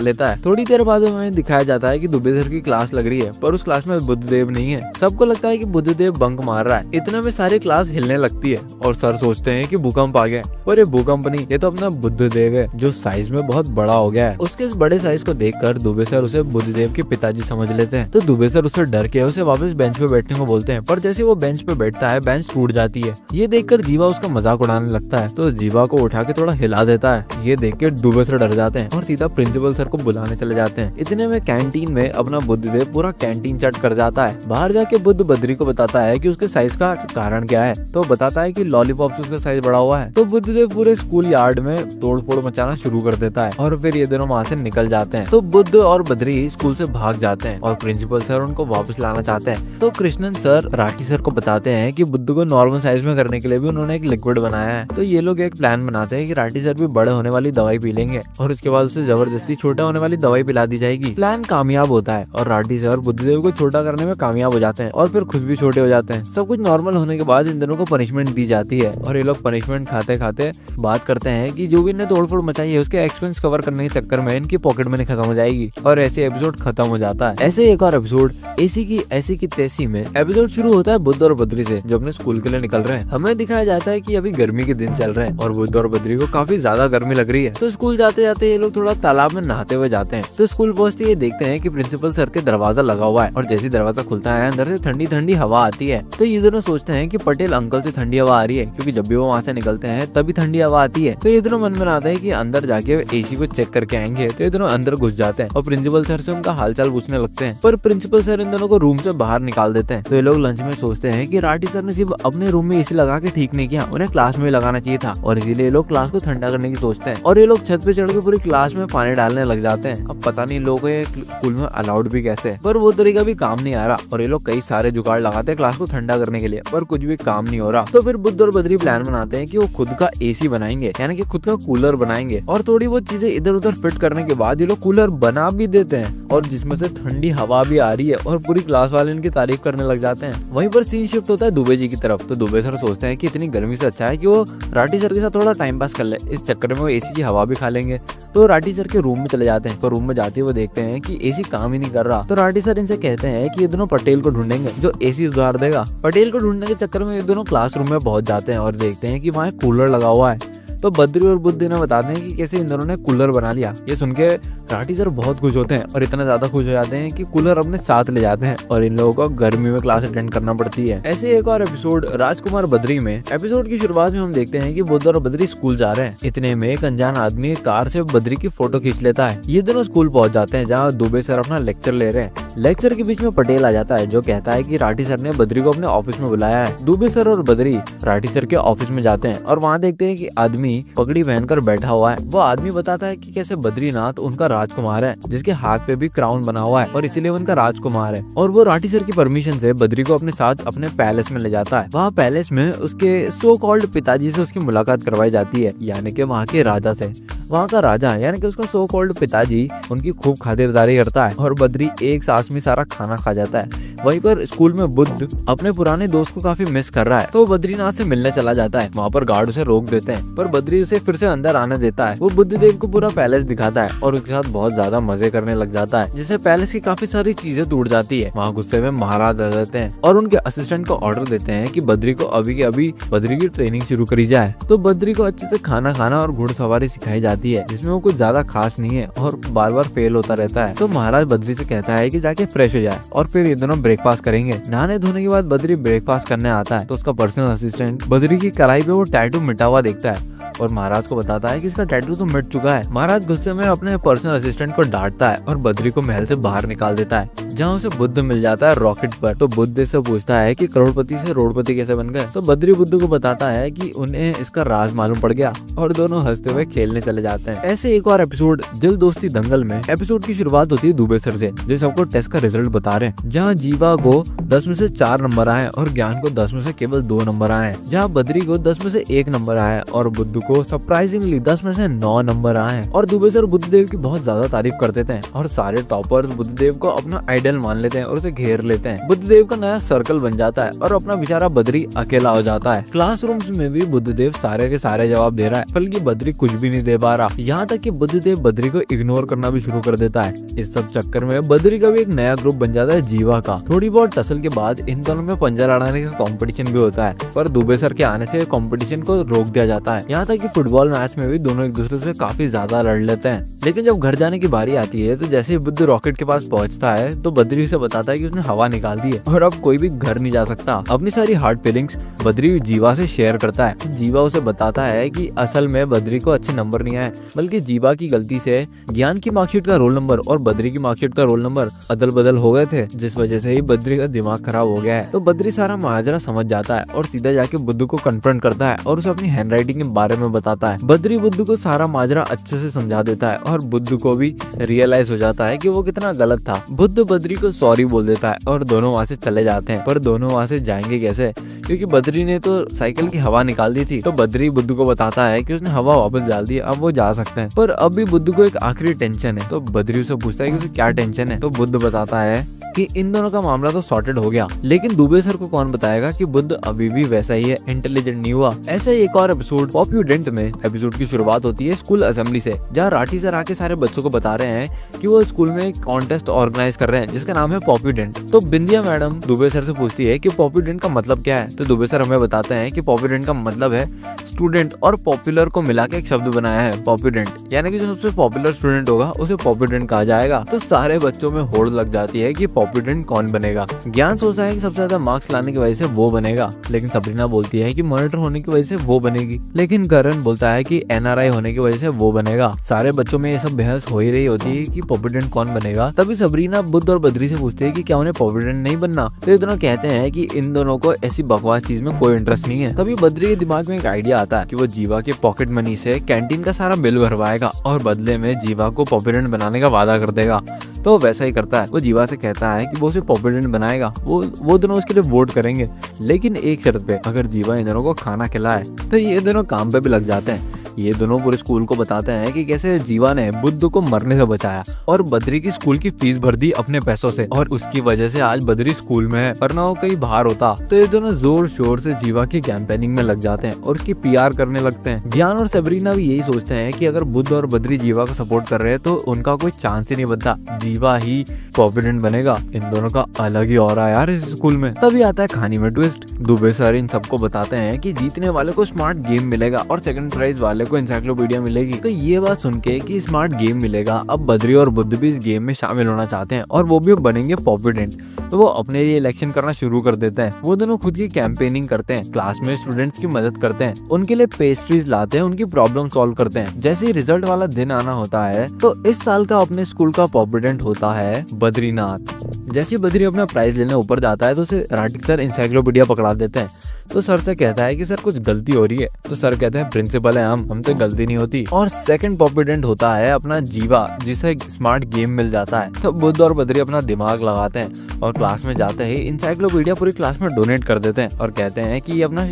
लेता है। थोड़ी देर बाद हमें दिखाया जाता है कि दुबे सर की क्लास लग रही है, पर उस क्लास में बुद्धदेव नहीं है। सबको लगता है कि बुद्धदेव बंक मार रहा है। इतने में सारी क्लास हिलने लगती है और सर सोचते हैं कि भूकंप आ गया, पर ये भूकंप नहीं, ये तो अपना बुद्धदेव है जो साइज में बहुत बड़ा हो गया है। उसके इस बड़े साइज को देखकर दुबे सर उसे बुद्धदेव के पिताजी समझ लेते हैं। तो दुबे सर उसे डर के उसे वापस बेंच पे बैठने को बोलते हैं, पर जैसे वो बेंच पे बैठता है बेंच टूट जाती है। ये देखकर जीवा उसका मजाक उड़ाने लगता है, तो जीवा को उठा के थोड़ा हिला देता है। ये देख के दुबे सर डर जाते हैं और सीधा प्रिंसिपल सर को बुलाने चले जाते हैं। इतने में कैंटीन में अपना बुद्धदेव पूरा कैंटीन चट कर जाता है। बाहर जाके बुद्ध बद्री को बताता है कि उसके साइज का कारण क्या है, तो बताता है कि लॉलीपॉप से उसका साइज बड़ा हुआ है। तो बुद्धदेव पूरे स्कूल यार्ड में तोड़ फोड़ मचाना शुरू कर देता है और फिर ये दोनों वहाँ से निकल जाते हैं। तो बुद्ध और बद्री स्कूल से भाग जाते हैं और प्रिंसिपल सर उनको वापस लाना चाहते हैं। तो कृष्णन सर राठी सर को बताते हैं कि बुद्ध को नॉर्मल साइज में करने के लिए भी उन्होंने एक लिक्विड बनाया है। तो ये लोग एक प्लान बनाते हैं कि राठी सर भी बड़े होने वाली दवाई पी लेंगे और उसके बाद उसे जबरदस्ती छोटा होने वाली दवाई पिला दी जाएगी। प्लान कामयाब होता है और राठी सर बुद्धदेव को छोटा करने में कामयाब हो जाते हैं और फिर खुद भी छोटे हो जाते हैं। सब कुछ नॉर्मल होने के बाद इन दोनों को पनिशमेंट दी जाती है और ये लोग पनिशमेंट खाते खाते बात करते हैं कि जो भी इन्हें तोड़फोड़ मचाई है उसके एक्सपेंस कवर करने के चक्कर में इनकी पॉकेट मनी खत्म हो जाएगी और ऐसे एपिसोड खत्म हो जाता है। ऐसे एक और एपिसोड एसी की ऐसी की तैसी में एपिसोड शुरू होता है बुद्ध और बद्री से, जो अपने स्कूल के लिए निकल रहे हैं। हमें दिखाया जाता है कि अभी गर्मी के दिन चल रहे हैं और बुद्ध और बद्री को काफी ज्यादा गर्मी लग रही है। तो स्कूल जाते जाते ये लोग थोड़ा तालाब में नहाते हुए जाते हैं। तो स्कूल पहुंचते ये देखते हैं कि प्रिंसिपल सर के दरवाजा लगा हुआ है और जैसे दरवाजा खुलता है अंदर से ठंडी ठंडी हवा आती है। तो ये दोनों सोचते हैं कि पटेल अंकल से ठंडी हवा आ रही है, क्योंकि जब भी वो वहाँ से निकलते हैं तभी ठंडी हवा आती है। तो ये दोनों मन बनाते हैं कि अंदर जाके एसी को चेक करके आएंगे। तो ये दोनों अंदर घुस जाते हैं और प्रिंसिपल सर से उनका हालचाल पूछने लगते हैं, पर प्रिंसिपल सर इन दोनों को रूम से बाहर निकाल देते हैं। तो ये लोग लंच में सोचते हैं कि राठी सर ने सिर्फ अपने रूम में एसी लगा के ठीक नहीं किया, उन्हें क्लास में लगाना चाहिए था, और इसीलिए लोग क्लास को ठंडा करने की सोचते हैं और ये लोग छत पे चढ़ के पूरी क्लास में पानी डालने लग जाते हैं। अब पता नहीं लोगों को स्कूल में अलाउड भी कैसे, पर वो तरीका भी काम नहीं आ रहा और ये लोग कई सारे जुगाड़ लगाते हैं क्लास को ठंडा करने के लिए, पर कुछ भी काम नहीं हो रहा। तो फिर बुद्ध और बद्री प्लान बनाते हैं कि वो खुद का एसी बनाएंगे, यानी कि खुद का कूलर बनाएंगे और थोड़ी वो चीजें इधर उधर फिट करने के बाद ये लोग कूलर बना भी देते हैं और जिसमें से ठंडी हवा भी आ रही है और पूरी क्लास वाले इनकी तारीफ करने लग जाते हैं। वहीं पर सीन शिफ्ट होता है दुबे जी की तरफ। तो दुबे सर सोचते हैं कि इतनी गर्मी से अच्छा है कि वो राठी सर के साथ थोड़ा टाइम पास कर ले, इस चक्कर में वो एसी की हवा भी खा लेंगे। तो राठी सर के रूम में चले जाते हैं। तो रूम में जाते हुए देखते हैं कि एसी काम ही नहीं कर रहा। तो राठी सर इनसे कहते हैं कि ये दोनों पटेल को ढूंढेंगे जो एसी सुधार देगा। पटेल को ढूंढने के चक्कर में ये दोनों क्लासरूम में पहुंच जाते हैं और देखते हैं कि वहाँ कूलर लगा हुआ है। तो बद्री और बुद्ध इन्हें बताते हैं कि कैसे इन दोनों ने कूलर बना लिया। ये सुन के राठी सर बहुत खुश होते हैं और इतना ज्यादा खुश हो जाते हैं कि कूलर अपने साथ ले जाते हैं और इन लोगों को गर्मी में क्लास अटेंड करना पड़ती है। ऐसे एक और एपिसोड राजकुमार बद्री में एपिसोड की शुरुआत में हम देखते हैं कि बुद्ध और बद्री स्कूल जा रहे हैं। इतने में एक अनजान आदमी कार से बद्री की फोटो खींच लेता है। ये दोनों स्कूल पहुंच जाते हैं जहाँ दुबे सर अपना लेक्चर ले रहे हैं। लेक्चर के बीच में पटेल आ जाता है जो कहता है कि राठी सर ने बद्री को अपने ऑफिस में बुलाया है। दुबे सर और बद्री राठी सर के ऑफिस में जाते हैं और वहाँ देखते हैं कि आदमी पगड़ी पहनकर बैठा हुआ है। वो आदमी बताता है कि कैसे बद्रीनाथ उनका राजकुमार है जिसके हाथ पे भी क्राउन बना हुआ है और इसीलिए उनका राजकुमार है। और वो राठी सर की परमिशन से बद्री को अपने साथ अपने पैलेस में ले जाता है। वहाँ पैलेस में उसके सो कॉल्ड पिताजी से उसकी मुलाकात करवाई जाती है, यानी कि वहाँ के राजा से। वहाँ का राजा यानी कि उसका सो कॉल्ड पिताजी उनकी खूब खातिरदारी करता है और बद्री एक सांस में सारा खाना खा जाता है। वहीं पर स्कूल में बुद्ध अपने पुराने दोस्त को काफी मिस कर रहा है तो बद्रीनाथ से मिलने चला जाता है। वहाँ पर गार्ड उसे रोक देते हैं पर बद्री उसे फिर से अंदर आने देता है। वो बुद्ध देव को पूरा पैलेस दिखाता है और उसके साथ बहुत ज्यादा मजे करने लग जाता है, जिससे पैलेस की काफी सारी चीजें टूट जाती है। वहाँ गुस्से में महाराज आ जाते हैं और उनके असिस्टेंट को ऑर्डर देते हैं कि बद्री को अभी के अभी बद्री की ट्रेनिंग शुरू करी जाए। तो बद्री को अच्छे से खाना खाना और घुड़सवारी सिखाई जाती है जिसमें वो कुछ ज्यादा खास नहीं है और बार बार फेल होता रहता है। तो महाराज बद्री से कहता है कि जाके फ्रेश हो जाए और फिर ये दोनों ब्रेकफास्ट करेंगे। नहाने धोने के बाद बद्री ब्रेकफास्ट करने आता है तो उसका पर्सनल असिस्टेंट बद्री की कलाई पे वो टैटू मिटा हुआ देखता है और महाराज को बताता है कि इसका टैटू तो मिट चुका है। महाराज गुस्से में अपने पर्सनल असिस्टेंट को डांटता है और बद्री को महल से बाहर निकाल देता है जहाँ उसे बुद्ध मिल जाता है रॉकेट पर। तो बुद्ध से पूछता है कि करोड़पति से रोडपति कैसे बन गए। तो बद्री बुद्ध को बताता है कि उन्हें इसका राज मालूम पड़ गया और दोनों हंसते हुए खेलने चले जाते हैं। ऐसे एक और एपिसोड दिल दोस्ती दंगल में एपिसोड की शुरुआत होती है दुबे सर से जो सबको टेस्ट का रिजल्ट बता रहे हैं, जहाँ जीवा को 10 में से 4 नंबर आए और ज्ञान को 10 में से केवल 2 नंबर आए, जहाँ बद्री को 10 में से 1 नंबर आए और बुद्ध को सरप्राइजिंगली 10 में से 9 नंबर आए। और दुबे सर बुद्धदेव की बहुत ज्यादा तारीफ करते थे और सारे टॉपर्स बुद्धदेव को अपना आइडल मान लेते हैं और उसे घेर लेते हैं। बुद्धदेव का नया सर्कल बन जाता है और अपना बेचारा बद्री अकेला हो जाता है। क्लासरूम्स में भी बुद्धदेव सारे के सारे जवाब दे रहा है बल्कि बद्री कुछ भी नहीं दे पा रहा, यहाँ तक कि बुद्धदेव बद्री को इग्नोर करना भी शुरू कर देता है। इस सब चक्कर में बद्री का भी एक नया ग्रुप बन जाता है जीवा का। थोड़ी बहुत टसल के बाद इन दोनों में पंजा लड़ाने का कंपटीशन भी होता है पर दुबे सर के आने से कंपटीशन को रोक दिया जाता है। यहाँ तक कि फुटबॉल मैच में भी दोनों एक दूसरे से काफी ज्यादा लड़ लेते हैं। लेकिन जब घर जाने की बारी आती है तो जैसे ही बुद्ध रॉकेट के पास पहुंचता है तो बद्री उसे बताता है कि उसने हवा निकाल दी है और अब कोई भी घर नहीं जा सकता। अपनी सारी हार्ड फीलिंग्स बद्री जीवा से शेयर करता है। जीवा उसे बताता है कि असल में बद्री को अच्छे नंबर नहीं आए बल्कि जीवा की गलती से ज्ञान की मार्कशीट का रोल नंबर और बद्री की मार्कशीट का रोल नंबर अदल बदल हो गए थे, जिस वजह से ही बद्री का दिमाग खराब हो गया है। तो बद्री सारा माजरा समझ जाता है और सीधा जाके बुद्ध को कन्फ्रंट करता है और उसे अपनी हैंडराइटिंग के बारे में बताता है। बद्री बुद्ध को सारा माजरा अच्छे से समझा देता है और बुद्ध को भी रियलाइज हो जाता है कि वो कितना गलत था। बुद्ध बद्री को सॉरी बोल देता है और दोनों वहाँ से चले जाते हैं। पर दोनों वहाँ से जाएंगे कैसे, क्योंकि बद्री ने तो साइकिल की हवा निकाल दी थी। तो बद्री बुद्ध को बताता है कि उसने हवा वापस डाल दी, अब वो जा सकते हैं। पर अब भी बुद्ध को एक आखिरी टेंशन है। तो बद्री उसे पूछता है कि उसे क्या टेंशन है। तो बुद्ध बताता है कि इन दोनों का मामला तो सॉर्टेड हो गया, लेकिन दुबे सर को कौन बताएगा कि बुद्ध अभी भी वैसा ही है, इंटेलिजेंट नहीं हुआ। ऐसे ही एक और एपिसोड पॉप्यूडेंट में एपिसोड की शुरुआत होती है स्कूल असेंबली से, जहाँ राठी सर आके सारे बच्चों को बता रहे हैं कि वो स्कूल में एक कॉन्टेस्ट ऑर्गेनाइज कर रहे हैं जिसका नाम है पॉप्यूडेंट। तो बिंदिया मैडम दुबे सर से पूछती है कि पॉप्यूडेंट का मतलब क्या है। तो दुबे सर हमें बताते हैं कि पॉप्यूडेंट का मतलब है स्टूडेंट और पॉपुलर को मिला के एक शब्द बनाया है पॉप्यूडेंट, यानी कि जो सबसे पॉपुलर स्टूडेंट होगा उसे पॉप्यूडेंट कहा जाएगा। तो सारे बच्चों में होड़ लग जाती है कि पॉप्यूडेंट कौन बनेगा। ज्ञान सोचता है कि सबसे ज्यादा मार्क्स लाने की वजह से वो बनेगा, लेकिन सबरीना बोलती है कि मॉनिटर होने की वजह से वो बनेगी, लेकिन करण बोलता है कि एनआरआई होने की वजह से वो बनेगा। सारे बच्चों में ये सब बहस हो ही रही होती है कि पॉप्यूडेंट कौन बनेगा। तभी सबरीना बुद्ध और बद्री से पूछती है कि क्या उन्हें पॉप्यूडेंट नहीं बनना। तो ये दोनों कहते हैं कि इन दोनों को ऐसी बकवास चीज में कोई इंटरेस्ट नहीं है। तभी बद्री के दिमाग में एक आइडिया आता है कि वो जीवा के पॉकेट मनी से कैंटीन का सारा बिल भरवाएगा और बदले में जीवा को पॉप्यूडेंट बनाने का वादा कर देगा। तो वैसा ही करता है। वो जीवा से कहता है कि वो उसे पॉप्यूडेंट बनाएगा, वो दोनों उसके लिए वोट करेंगे, लेकिन एक शर्त पे, अगर जीवा इन दोनों को खाना खिलाए। तो ये दोनों काम पे भी लग जाते हैं। ये दोनों पूरे स्कूल को बताते हैं कि कैसे जीवा ने बुद्ध को मरने से बचाया और बद्री की स्कूल की फीस भर दी अपने पैसों से, और उसकी वजह से आज बद्री स्कूल में है, वरना वो कहीं बाहर होता। तो ये दोनों जोर शोर से जीवा की कैंपेनिंग में लग जाते हैं और उसकी पीआर करने लगते हैं। ज्ञान और सबरीना भी यही सोचते हैं कि अगर बुद्ध और बद्री जीवा को सपोर्ट कर रहे हैं तो उनका कोई चांस ही नहीं बनता, जीवा ही प्रेसिडेंट बनेगा। इन दोनों का अलग ही ऑरा यार इस स्कूल में। तभी आता है कहानी में ट्विस्ट। दुबे सर इन सबको बताते हैं कि जीतने वाले को स्मार्ट गेम मिलेगा और सेकंड प्राइज वाले को एनसाइक्लोपीडिया मिलेगी। तो ये बात सुन के कि स्मार्ट गेम मिलेगा, अब बद्री और बुद्ध भी इस गेम में शामिल होना चाहते हैं और वो भी बनेंगे प्रेसिडेंट। तो वो अपने लिए इलेक्शन करना शुरू कर देते हैं। वो दोनों खुद की कैंपेनिंग करते हैं, क्लास में स्टूडेंट्स की मदद करते हैं, उनके लिए पेस्ट्रीज लाते हैं, उनकी प्रॉब्लम सॉल्व करते हैं। जैसे ही रिजल्ट वाला दिन आना होता है तो इस साल का अपने स्कूल का प्रेसिडेंट होता है बद्रीनाथ। जैसे ही बद्री अपना प्राइज लेने ऊपर जाता है तो उसे राठी सर एनसाइक्लोपीडिया पकड़ा देते हैं। तो सर से कहता है कि सर कुछ गलती हो रही है। तो सर कहते हैं प्रिंसिपल है हमसे गलती नहीं होती। और सेकंड प्रेसिडेंट होता है अपना जीवा, जिसे स्मार्ट गेम मिल जाता है। तो बुद्ध और बद्री अपना दिमाग लगाते हैं और क्लास में जाते ही एनसाइक्लोपीडिया पूरी क्लास में डोनेट कर देते हैं और कहते हैं कि ये अपना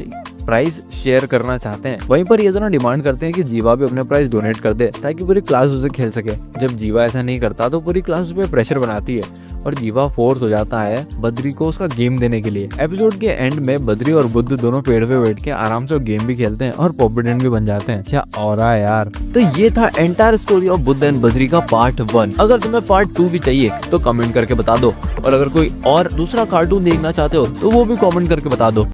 प्राइस शेयर करना चाहते हैं। वहीं पर ये दोनों डिमांड करते हैं कि जीवा भी अपने प्राइस डोनेट कर दे ताकि पूरी क्लास उसे खेल सके। जब जीवा ऐसा नहीं करता तो पूरी क्लास उस पर प्रेशर बनाती है और जीवा फोर्स हो जाता है बद्री को उसका गेम देने के लिए। एपिसोड के एंड में बद्री और बुद्ध दोनों पेड़ पे बैठ के आराम से गेम भी खेलते हैं और प्रेसिडेंट भी बन जाते हैं। क्या ऑरा है यार। तो ये था entire story of Buddha and Badri का पार्ट 1। अगर तुम्हें पार्ट 2 भी चाहिए तो कमेंट करके बता दो, और अगर कोई और दूसरा कार्टून देखना चाहते हो तो वो भी कमेंट करके बता दो।